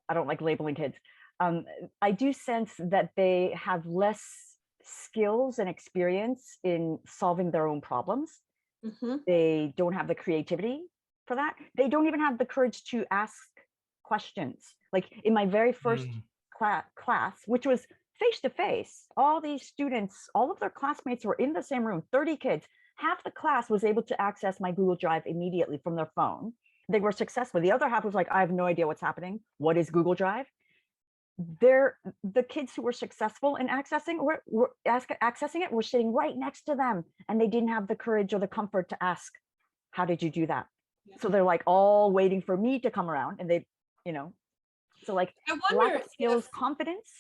I don't like labeling kids. I do sense that they have less skills and experience in solving their own problems. They don't have the creativity for that. They don't even have the courage to ask questions. Like in my very first class, which was face-to-face, all these students, all of their classmates were in the same room, 30 kids. Half the class was able to access my Google Drive immediately from their phone. They were successful. The other half was like, I have no idea what's happening. What is Google Drive? The kids who were successful in accessing it were sitting right next to them, and they didn't have the courage or the comfort to ask, how did you do that? So they're like all waiting for me to come around, and they, so like I wonder lack of skills, confidence.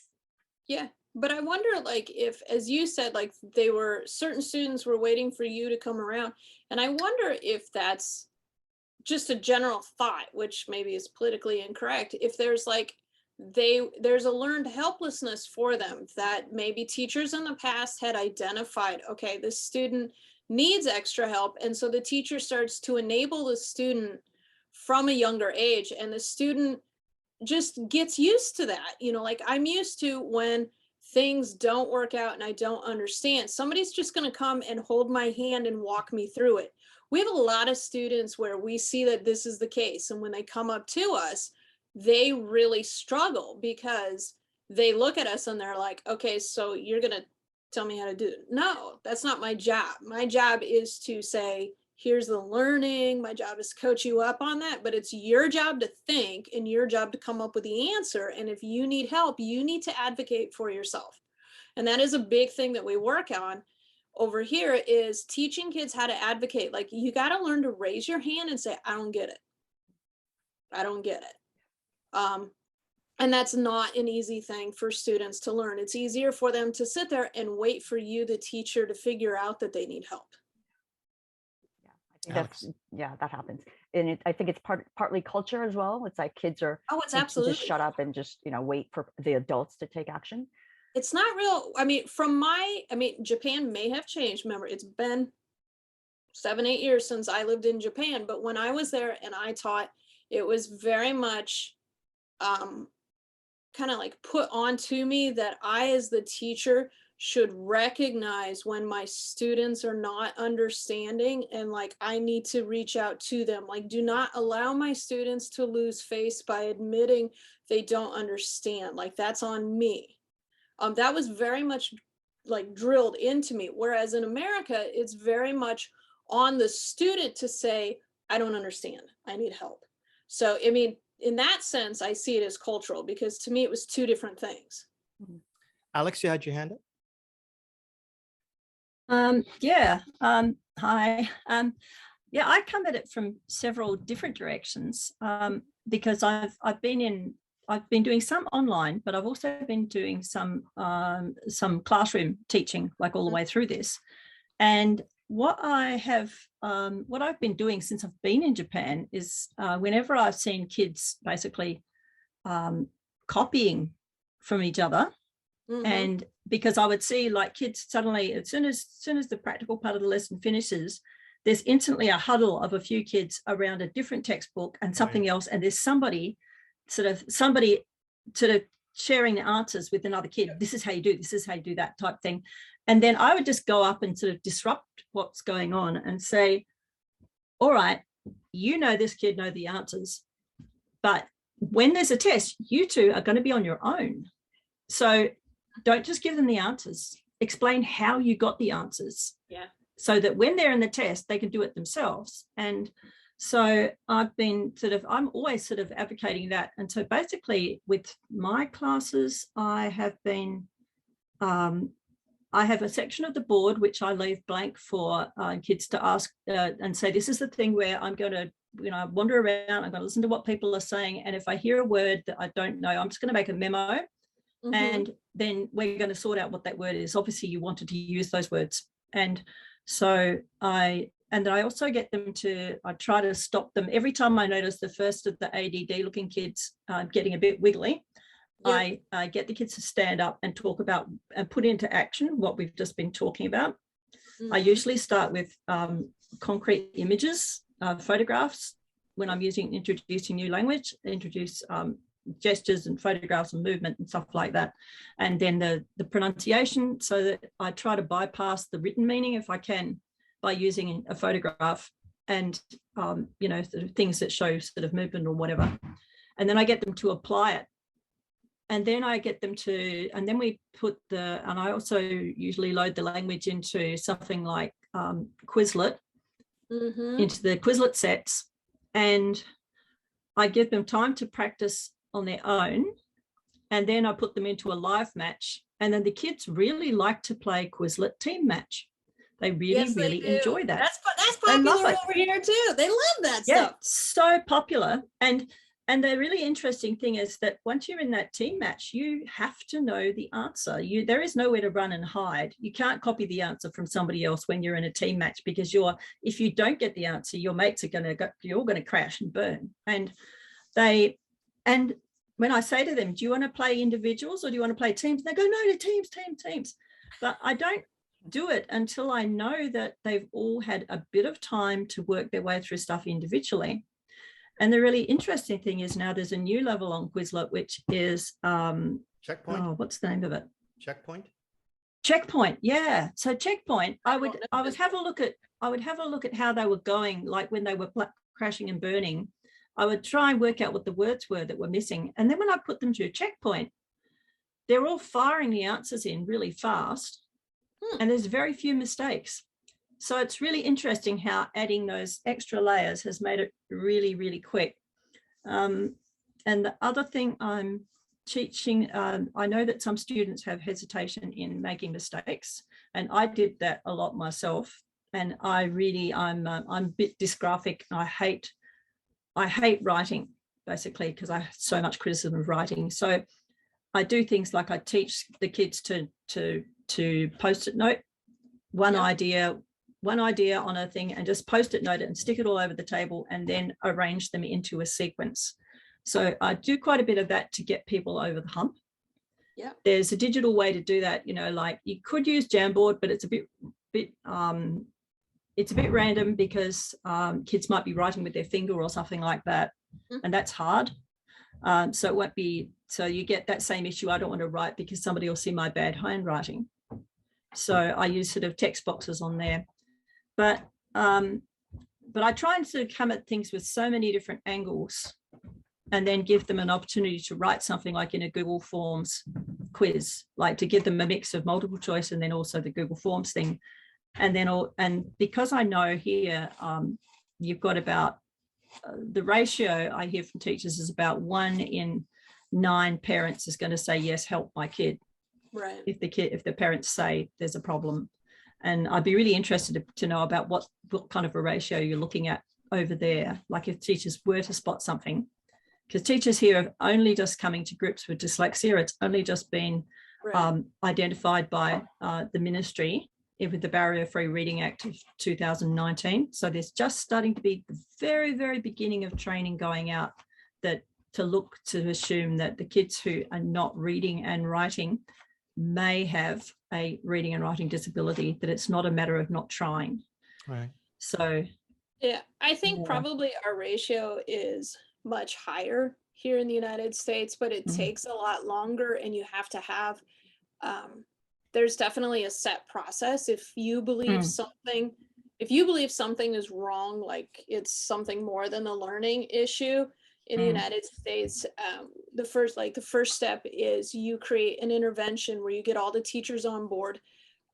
Yeah, But I wonder, like, if, as you said, like certain students were waiting for you to come around. And I wonder if that's just a general thought, which maybe is politically incorrect. If there's like, there's a learned helplessness for them that maybe teachers in the past had identified, okay, this student needs extra help. And so the teacher starts to enable the student from a younger age, and the student just gets used to that. Like I'm used to when things don't work out and I don't understand, somebody's just going to come and hold my hand and walk me through it. We have a lot of students where we see that this is the case. And when they come up to us, they really struggle because they look at us and they're like, okay, so you're going to tell me how to do it. No, that's not my job. My job is to say, here's the learning. My job is to coach you up on that, but it's your job to think and your job to come up with the answer. And if you need help, you need to advocate for yourself. And that is a big thing that we work on over here, is teaching kids how to advocate. Like you got to learn to raise your hand and say, I don't get it. I don't get it. And that's not an easy thing for students to learn. It's easier for them to sit there and wait for you, the teacher, to figure out that they need help. That happens. And I think it's partly culture as well. It's like kids are it's absolutely just shut up and just, wait for the adults to take action. It's not real. I mean, Japan may have changed. Remember, it's been 7-8 years since I lived in Japan, but when I was there and I taught, it was very much kind of like put onto me that I, as the teacher, should recognize when my students are not understanding, and like I need to reach out to them. Like, do not allow my students to lose face by admitting they don't understand. Like, that's on me. That was very much like drilled into me. Whereas in America, it's very much on the student to say, I don't understand, I need help. So, I mean, in that sense, I see it as cultural, because to me, it was two different things. Alex, you had your hand up? Hi. I come at it from several different directions, because I've been doing some online, but I've also been doing some classroom teaching, like all the way through this. And what I've been doing since I've been in Japan is whenever I've seen kids basically copying from each other. Mm-hmm. And because I would see like kids suddenly, as soon as the practical part of the lesson finishes, there's instantly a huddle of a few kids around a different textbook and something else. And there's somebody sort of sharing the answers with another kid. This is how you do, this is how you do that type thing. And then I would just go up and sort of disrupt what's going on and say, all right, this kid know the answers, but when there's a test, you two are going to be on your own. So don't just give them the answers. Explain how you got the answers. Yeah. So that when they're in the test, they can do it themselves. And so I'm always sort of advocating that. And so basically with my classes, I have a section of the board which I leave blank for kids to ask and say, this is the thing where I'm going to, wander around, I'm going to listen to what people are saying. And if I hear a word that I don't know, I'm just going to make a memo. Mm-hmm. And then we're going to sort out what that word is. Obviously, you wanted to use those words. And so I also get them I try to stop them. Every time I notice the first of the ADD looking kids getting a bit wiggly, yeah. I get the kids to stand up and talk about and put into action what we've just been talking about. Mm-hmm. I usually start with concrete images, photographs, when I'm introducing new language, introduce gestures and photographs and movement and stuff like that. And then the pronunciation, so that I try to bypass the written meaning if I can by using a photograph and, sort of things that show sort of movement or whatever. And then I get them to apply it. And then I get them and then we and I also usually load the language into something like Quizlet, mm-hmm. into the Quizlet sets. And I give them time to practice on their own. And then I put them into a live match. And then the kids really like to play Quizlet team match. They really enjoy that. That's popular over here too. They love that stuff. So popular. And And the really interesting thing is that once you're in that team match, you have to know the answer. There is nowhere to run and hide. You can't copy the answer from somebody else when you're in a team match, because if you don't get the answer, your mates are going to go, you're all going to crash and burn. And when I say to them, do you want to play individuals or do you want to play teams? They go, no, teams. But I don't do it until I know that they've all had a bit of time to work their way through stuff individually. And the really interesting thing is now there's a new level on Quizlet, which is Checkpoint. Oh, what's the name of it? Checkpoint. Yeah. So Checkpoint, I would have a look at how they were going, like when they were crashing and burning. I would try and work out what the words were that were missing. And then when I put them to a Checkpoint, they're all firing the answers in really fast. And there's very few mistakes. So it's really interesting how adding those extra layers has made it really, really quick. And the other thing I'm teaching, I know that some students have hesitation in making mistakes, and I did that a lot myself. And I'm a bit dysgraphic. I hate writing, basically, because I have so much criticism of writing. So I do things like I teach the kids to post-it note one idea on a thing, and just post-it note it and stick it all over the table, and then arrange them into a sequence. So I do quite a bit of that to get people over the hump. Yeah. There's a digital way to do that, like you could use Jamboard, but it's a bit random, because kids might be writing with their finger or something like that, and that's hard. So it won't be, so you get that same issue. I don't want to write because somebody will see my bad handwriting. So I use sort of text boxes on there. But I try and sort of come at things with so many different angles, and then give them an opportunity to write something like in a Google Forms quiz, like to give them a mix of multiple choice and then also the Google Forms thing. And because I know here you've got about the ratio I hear from teachers is about 1 in 9 parents is going to say, yes, help my kid. Right. If the parents say there's a problem. And I'd be really interested to know about what kind of a ratio you're looking at over there. Like if teachers were to spot something, because teachers here are only just coming to grips with dyslexia. It's only just been identified by the ministry with the Barrier-Free Reading Act of 2019. So there's just starting to be the very, very beginning of training going out to assume that the kids who are not reading and writing may have a reading and writing disability, that it's not a matter of not trying. Right. So yeah, I think probably our ratio is much higher here in the United States, but it takes a lot longer, and you have to have there's definitely a set process. If you believe something is wrong, like it's something more than the learning issue in the United States, the first step is you create an intervention where you get all the teachers on board.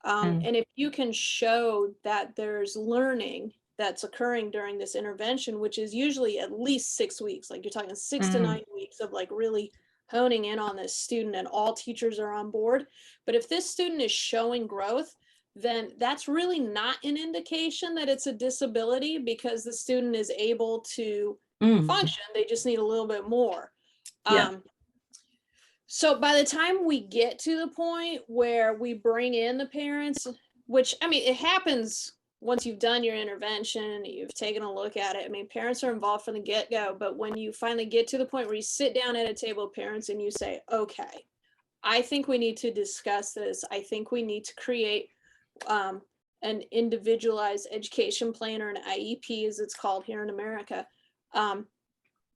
And if you can show that there's learning that's occurring during this intervention, which is usually at least 6 weeks, like you're talking 6 to 9 weeks of like really honing in on this student, and all teachers are on board. But if this student is showing growth, then that's really not an indication that it's a disability, because the student is able to function. They just need a little bit more. So by the time we get to the point where we bring in the parents, which, I mean, it happens once you've done your intervention, you've taken a look at it. I mean, parents are involved from the get-go, but when you finally get to the point where you sit down at a table of parents and you say, okay, I think we need to discuss this. I think we need to create an individualized education plan, or an IEP as it's called here in America.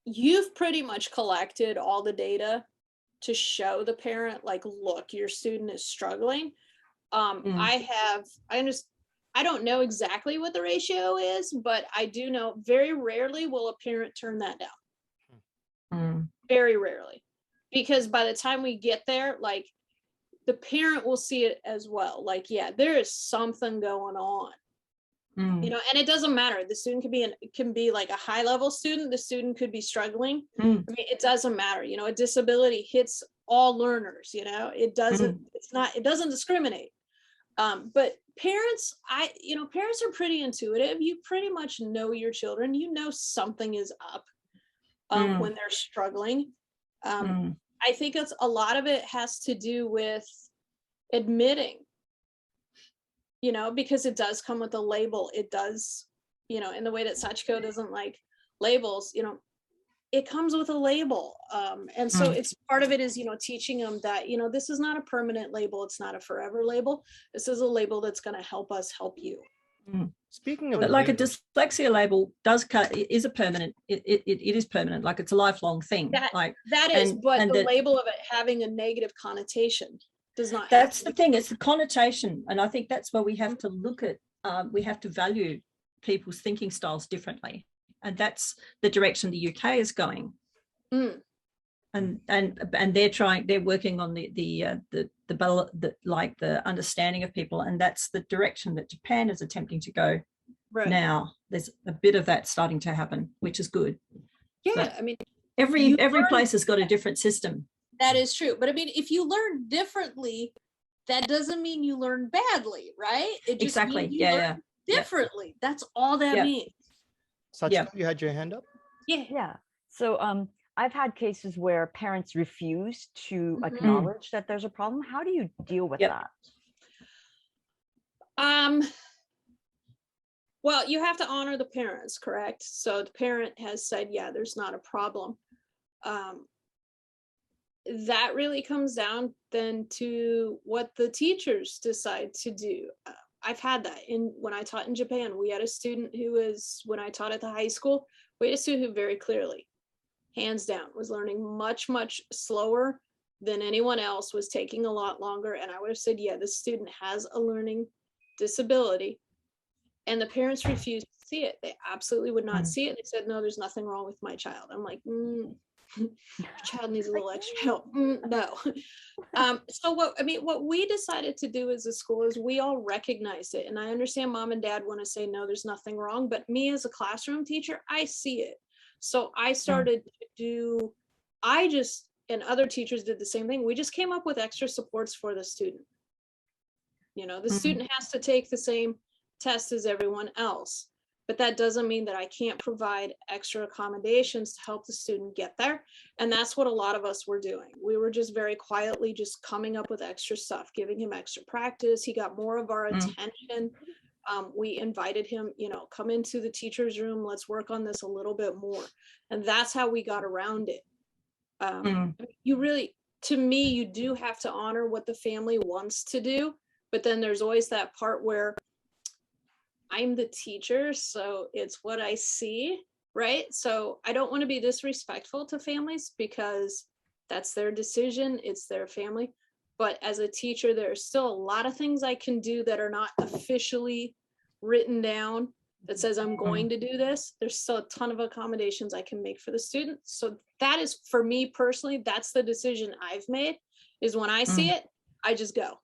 You've pretty much collected all the data to show the parent, like, look, your student is struggling. I don't know exactly what the ratio is, but I do know very rarely will a parent turn that down. Very rarely. Because by the time we get there, like, the parent will see it as well. Like, yeah, there is something going on. And it doesn't matter. The student can be like a high level student. The student could be struggling. I mean, it doesn't matter. A disability hits all learners. It doesn't discriminate. But parents, parents are pretty intuitive. You pretty much know your children. Something is up. when they're struggling. I think it's a lot of it has to do with admitting, you know, because it does come with a label. It does, you know, in the way that Sachiko doesn't like labels, you know, it comes with a label. And so it's part of it is, you know, teaching them that, you know, this is not a permanent label. It's not a forever label. This is a label that's going to help us help you. Speaking of But like labels, a dyslexia label is a permanent, it is permanent, like it's a lifelong thing. But the label of it having a negative connotation does not. That's the thing, it's the connotation. And I think that's where we have to look at, we have to value people's thinking styles differently. And that's the direction the UK is going. And they're working on the understanding of people, and that's the direction that Japan is attempting to go. Right now, there's a bit of that starting to happen, which is good. Yeah, but I mean, every place has got a different system. That is true, but I mean, if you learn differently, that doesn't mean you learn badly, right? It just exactly. means you learn differently. That's all that means. Sachiko, you had your hand up. Yeah. So I've had cases where parents refuse to acknowledge that there's a problem. How do you deal with that? Well, you have to honor the parents, correct? So the parent has said, yeah, there's not a problem. That really comes down then to what the teachers decide to do. I've had that when I taught in Japan. We had a student who was, when I taught at the high school, we had a student who very clearly, hands down, was learning much, much slower than anyone else, was taking a lot longer. And I would have said, yeah, this student has a learning disability. And the parents refused to see it. They absolutely would not see it. They said, no, there's nothing wrong with my child. I'm like, your child needs a little extra help. No. So what we decided to do as a school is we all recognized it. And I understand mom and dad want to say, no, there's nothing wrong. But me as a classroom teacher, I see it. So I started to do, and other teachers did the same thing. We just came up with extra supports for the student. You know, the student has to take the same test as everyone else, but that doesn't mean that I can't provide extra accommodations to help the student get there. And that's what a lot of us were doing. We were just very quietly just coming up with extra stuff, giving him extra practice. He got more of our attention. We invited him, you know, come into the teacher's room. Let's work on this a little bit more. And that's how we got around it. You really, to me, you do have to honor what the family wants to do. But then there's always that part where I'm the teacher, so it's what I see, right? So I don't want to be disrespectful to families because that's their decision, it's their family. But as a teacher, there's still a lot of things I can do that are not officially written down that says I'm going to do this. There's still a ton of accommodations I can make for the students. So that is, for me personally, that's the decision I've made, is when I see it, I just go.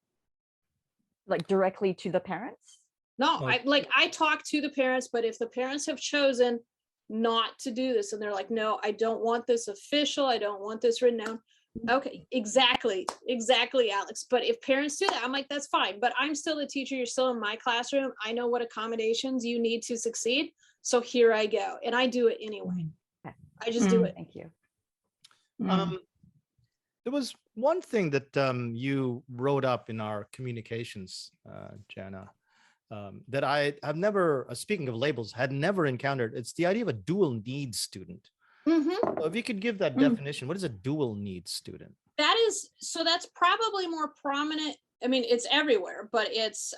Like directly to the parents? No, I talk to the parents, but if the parents have chosen not to do this and they're like, no, I don't want this official, I don't want this written down. Okay, exactly, Alex. But if parents do that, I'm like, that's fine. But I'm still the teacher, you're still in my classroom. I know what accommodations you need to succeed. So here I go. And I do it anyway. Okay. I just do it. Thank you. There was one thing that you wrote up in our communications, Jana, that I have never, speaking of labels, had never encountered. It's the idea of a dual needs student. So if you could give that definition, what is a dual needs student? That's probably more prominent. I mean, it's everywhere, but it's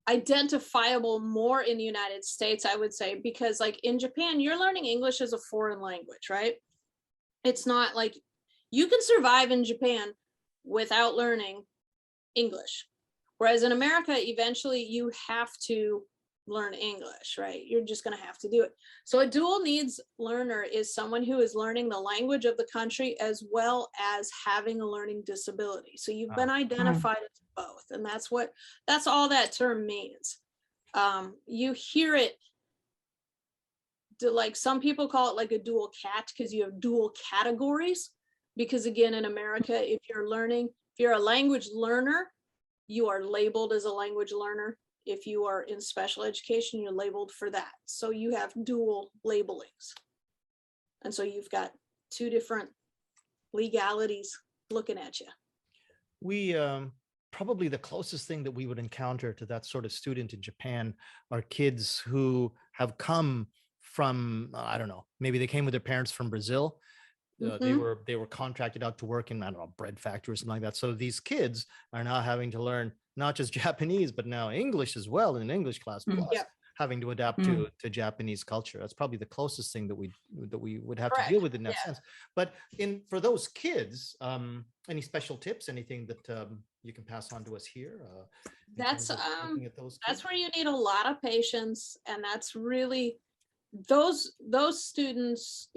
identifiable more in the United States, I would say, because like in Japan, you're learning English as a foreign language, right? It's not like you can survive in Japan without learning English. Whereas in America, eventually you have to learn English, right? You're just going to have to do it. So a dual needs learner is someone who is learning the language of the country as well as having a learning disability. So you've been identified as both. And that's all that term means. You hear it, like some people call it like a dual cat because you have dual categories. Because again, in America, if you're a language learner, you are labeled as a language learner. If you are in special education, you're labeled for that. So you have dual labelings. And so you've got two different legalities looking at you. We probably the closest thing that we would encounter to that sort of student in Japan are kids who have come from, I don't know, maybe they came with their parents from Brazil. They were contracted out to work in, I don't know, bread factory or something like that. So these kids are now having to learn not just Japanese, but now English as well in an English class, plus having to adapt to Japanese culture. That's probably the closest thing that we would have to deal with in that sense. But for those kids, any special tips, anything that you can pass on to us here? That's where you need a lot of patience, and that's really those students.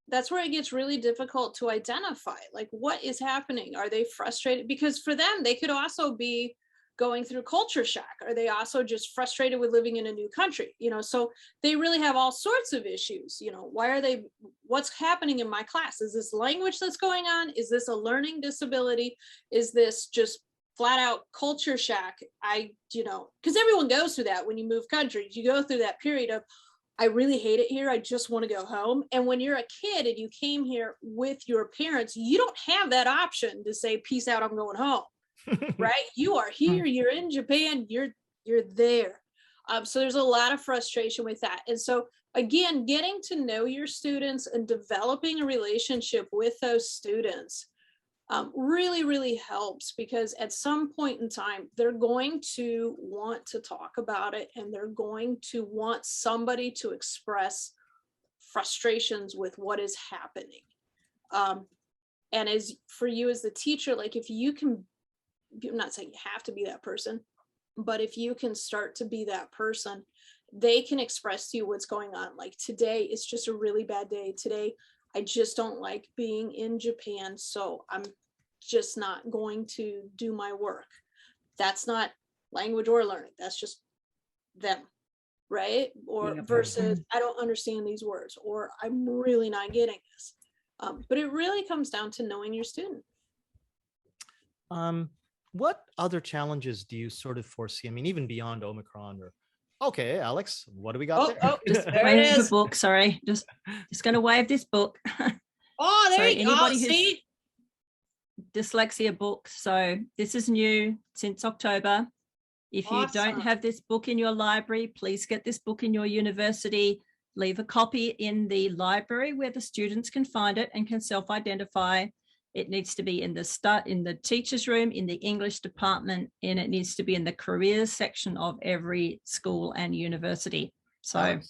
That's where it gets really difficult to identify, like, what is happening? Are they frustrated? Because for them, they could also be going through culture shock. Are they also just frustrated with living in a new country? So they really have all sorts of issues. What's happening in my class? Is this language that's going on? Is this a learning disability? Is this just flat out culture shock? Because everyone goes through that when you move countries. You go through that period of, I really hate it here. I just want to go home. And when you're a kid and you came here with your parents, you don't have that option to say, peace out, I'm going home, right? You are here, you're in Japan, you're there. So there's a lot of frustration with that. And so again, getting to know your students and developing a relationship with those students really, really helps, because at some point in time, they're going to want to talk about it, and they're going to want somebody to express frustrations with what is happening. And as for you as the teacher, like, if you can, I'm not saying you have to be that person, but if you can start to be that person, they can express to you what's going on. Like, today is just a really bad day. Today, I just don't like being in Japan, so I'm just not going to do my work. That's not language or learning. That's just them, right? Or versus, I don't understand these words, or I'm really not getting this. But it really comes down to knowing your student. What other challenges do you sort of foresee? I mean, even beyond Omicron or... Okay, Alex, what do we got there? Oh, just wave the book. Sorry, just going to wave this book. Oh, there you go. See? Dyslexia Book. So this is new since October. If you don't have this book in your library, please get this book in your university. Leave a copy in the library where the students can find it and can self-identify. It needs to be in the teacher's room, in the English department, and it needs to be in the careers section of every school and university. So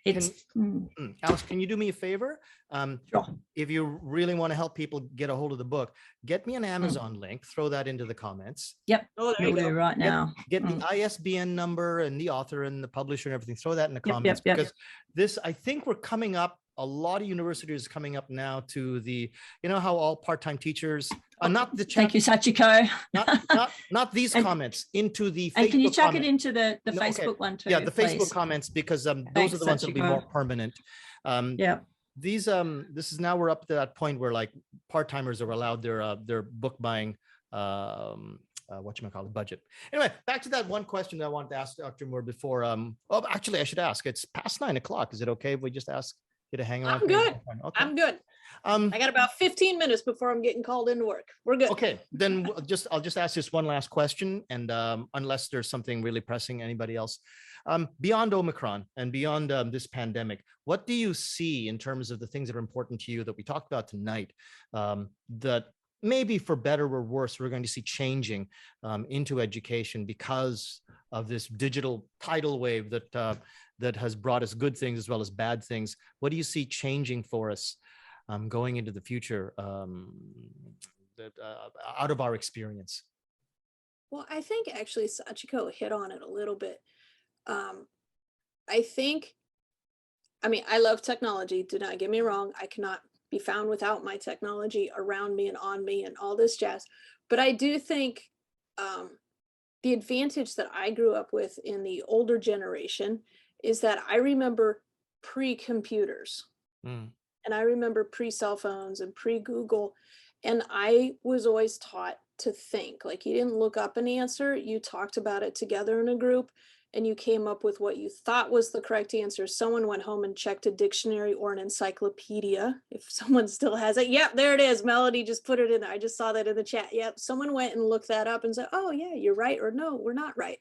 Alex, can you do me a favor? Sure. If you really want to help people get a hold of the book, get me an Amazon link, throw that into the comments. Yep. Oh, there you go. Right now. Get the ISBN number and the author and the publisher and everything. Throw that in the comments, because this, I think we're coming up. A lot of universities are coming up now to the, how all part-time teachers, not the chat. Thank you, Sachiko. not these comments, into the Facebook. And can you chuck it into the Facebook one too? Yeah, the please. Facebook comments, because those are the ones that'll be more permanent. These this is now, we're up to that point where, like, part-timers are allowed their book buying budget. Anyway, back to that one question that I wanted to ask Dr. Moore before. Actually, I should ask. It's past 9 o'clock. Is it okay if we just ask you to hang on? I'm good. Okay. I'm good. I got about 15 minutes before I'm getting called into work. We're good. Okay, then I'll just ask this one last question, and unless there's something really pressing, anybody else, beyond Omicron and beyond this pandemic, what do you see in terms of the things that are important to you that we talked about tonight, that maybe for better or worse, we're going to see changing into education because of this digital tidal wave that has brought us good things as well as bad things? What do you see changing for us going into the future out of our experience? Well, I think actually Sachiko hit on it a little bit. I love technology. Do not get me wrong. I cannot be found without my technology around me and on me and all this jazz. But I do think the advantage that I grew up with in the older generation is that I remember pre-computers. And I remember pre-cell phones and pre-Google. And I was always taught to think. Like, you didn't look up an answer, you talked about it together in a group. and you came up with what you thought was the correct answer. Someone went home and checked a dictionary or an encyclopedia. If someone still has it. Yep, there it is. Melody just put it in there. I just saw that in the chat. Yep, someone went and looked that up and said, oh yeah, you're right, or no, we're not right.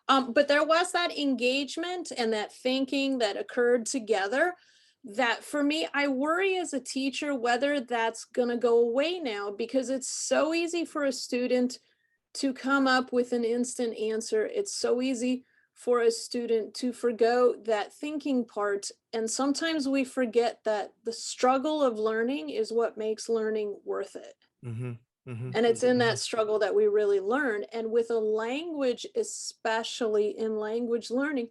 But there was that engagement and that thinking that occurred together that for me, I worry as a teacher whether that's going to go away now, because it's so easy for a student to come up with an instant answer. It's so easy for a student to forgo that thinking part. And sometimes we forget that the struggle of learning is what makes learning worth it. And it's in that struggle that we really learn. And with a language, especially in language learning,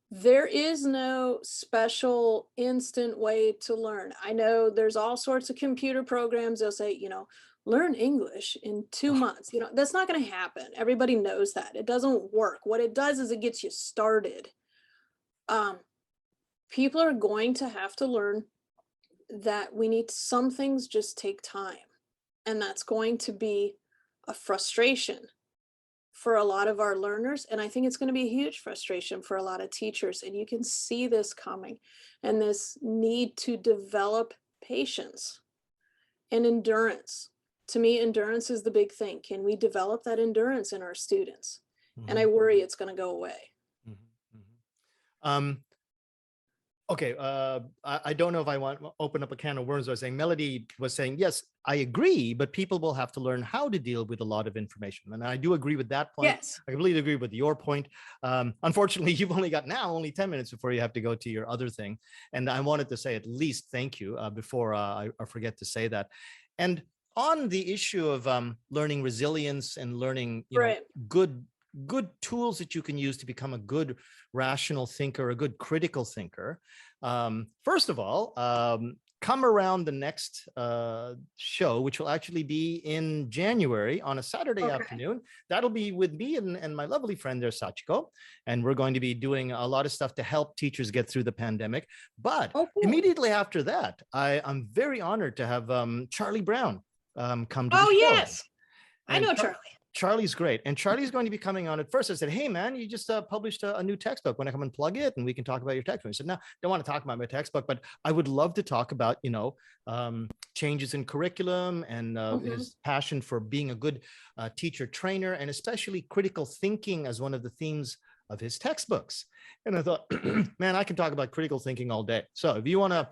there is no special instant way to learn. I know there's all sorts of computer programs. They'll say, you know, learn English in 2 months. You know, that's not going to happen. Everybody knows that. It doesn't work. What it does is it gets you started. People are going to have to learn that we need, some things just take time. And that's going to be a frustration for a lot of our learners. And I think it's going to be a huge frustration for a lot of teachers. And you can see this coming, and this need to develop patience and endurance. To me, endurance is the big thing. Can we develop that endurance in our students? And I worry it's going to go away. Okay, I don't know if I want to open up a can of worms. I was saying, Melody was saying, yes, I agree, but people will have to learn how to deal with a lot of information. And I do agree with that point. Yes. I completely agree with your point. Unfortunately, you've only got only 10 minutes before you have to go to your other thing. And I wanted to say at least thank you before I forget to say that. And on the issue of learning resilience and learning, you know, good tools that you can use to become a good rational thinker, a good critical thinker. First of all, come around the next show, which will actually be in January on a Saturday afternoon. That'll be with me and my lovely friend there, Sachiko. And we're going to be doing a lot of stuff to help teachers get through the pandemic. But immediately after that, I'm very honored to have Charlie Brown come to the show. Yes, I know Charlie. Charlie's great. And Charlie's going to be coming on. At first I said, hey man, you just published a new textbook. Want to come and plug it and we can talk about your textbook? He said, no, don't want to talk about my textbook, but I would love to talk about, you know, changes in curriculum and his passion for being a good teacher trainer, and especially critical thinking as one of the themes of his textbooks. And I thought, man, I can talk about critical thinking all day. So if you want to,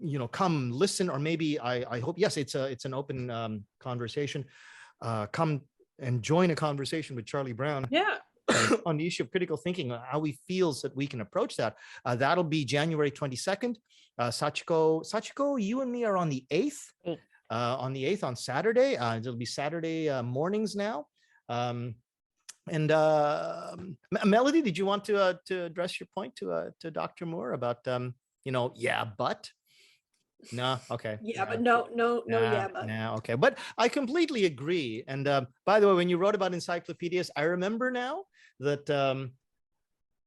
you know, come listen, or maybe I hope, yes, it's an open conversation. Come and join a conversation with Charlie Brown on the issue of critical thinking, how he feels that we can approach that. That'll be January 22nd. Sachiko, you and me are on the 8th. On Saturday. It'll be Saturday mornings now. And Melody, did you want to address your point to Dr. Moore about you know, but? No, okay. But no, but. No, okay. But I completely agree. And by the way, when you wrote about encyclopedias, I remember now that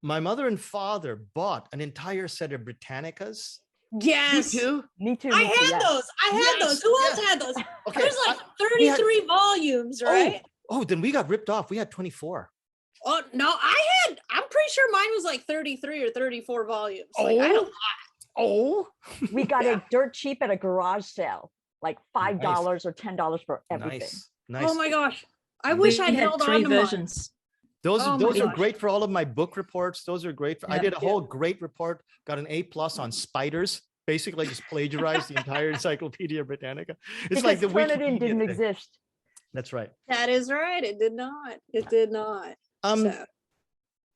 my mother and father bought an entire set of Britannicas. Yes. You too? Me too. I had those. I had those. Who else had those? Okay. There's like 33 volumes, right? Oh, then we got ripped off. We had 24. Oh, no, I'm pretty sure mine was like 33 or 34 volumes. Like, I don't. We got it dirt cheap at a garage sale, like $5 or $10 for everything. Nice. Oh my gosh. I wish I'd held on to versions. Those are great for all of my book reports. Those are great. I did a whole great report, got an A+ on spiders. Basically, just plagiarized the entire Encyclopedia Britannica. It's because like the Turnitin didn't exist. That's right. That is right. It did not. It did not.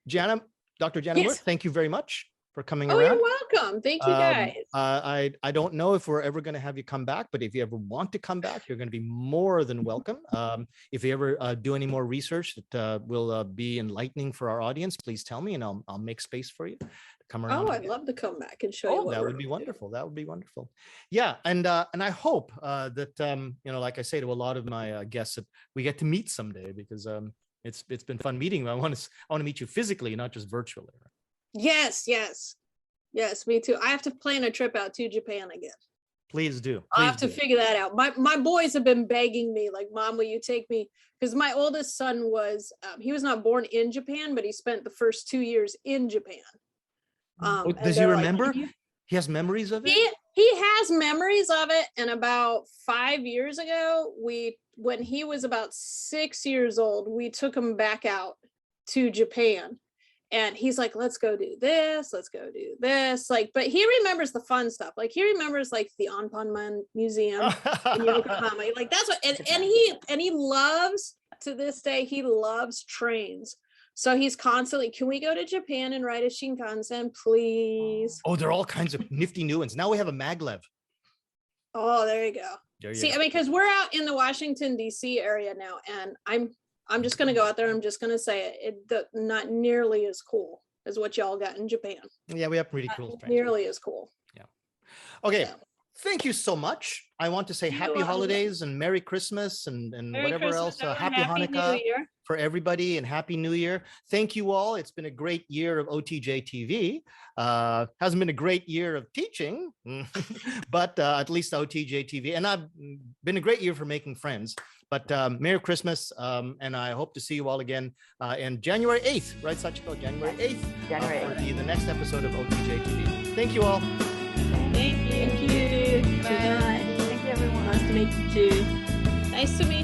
Jana, Dr. Jana Moore, thank you very much for coming around. You're welcome. Thank you, guys. I don't know if we're ever going to have you come back, but if you ever want to come back, you're going to be more than welcome. If you ever do any more research that will be enlightening for our audience, please tell me and I'll make space for you to come around. I'd love to come back and show you what that would be wonderful. That would be wonderful. Yeah. And I hope that, you know, like I say to a lot of my guests, that we get to meet someday, because it's been fun meeting you. I want to meet you physically, not just virtually. Yes, me too. I have to plan a trip out to Japan again. Please do. I'll have Please to do. figure that out. My boys have been begging me, like, Mom, will you take me? Because my oldest son was, he was not born in Japan, but he spent the first 2 years in Japan. Oh, And does he they're like, remember? He has memories of it? He has memories of it. And about 5 years ago, when he was about 6 years old, we took him back out to Japan. And he's like, let's go do this. Let's go do this. Like, but he remembers the fun stuff. Like he remembers like the Anpanman Museum in Yokohama. Like that's what, and he loves, to this day, he loves trains. So he's constantly, can we go to Japan and ride a Shinkansen, please? Oh, there are all kinds of nifty new ones. Now we have a maglev. Oh, there you go. There you See, go. I mean, because we're out in the Washington, D.C. area now, and I'm just going to go out there. I'm just going to say it, not nearly as cool as what y'all got in Japan. Yeah, we have pretty cool Not trains. nearly as cool. Yeah. Okay. Yeah. Thank you so much. I want to say You're happy welcome. holidays and Merry Christmas and Merry whatever Christmas, else. everyone. Happy Happy Hanukkah New Year. for everybody and Happy New Year. Thank you all. It's been a great year of OTJtv. Hasn't been a great year of teaching, but at least OTJtv. And I've been a great year for making friends. But Merry Christmas, and I hope to see you all again in January 8th, right, Sachiko? January 8th January for 8th. the next episode of OTJtv. Thank you all. Thank you. Thank you. Bye. Good night. Thank you, everyone. Nice to meet you too. Nice to meet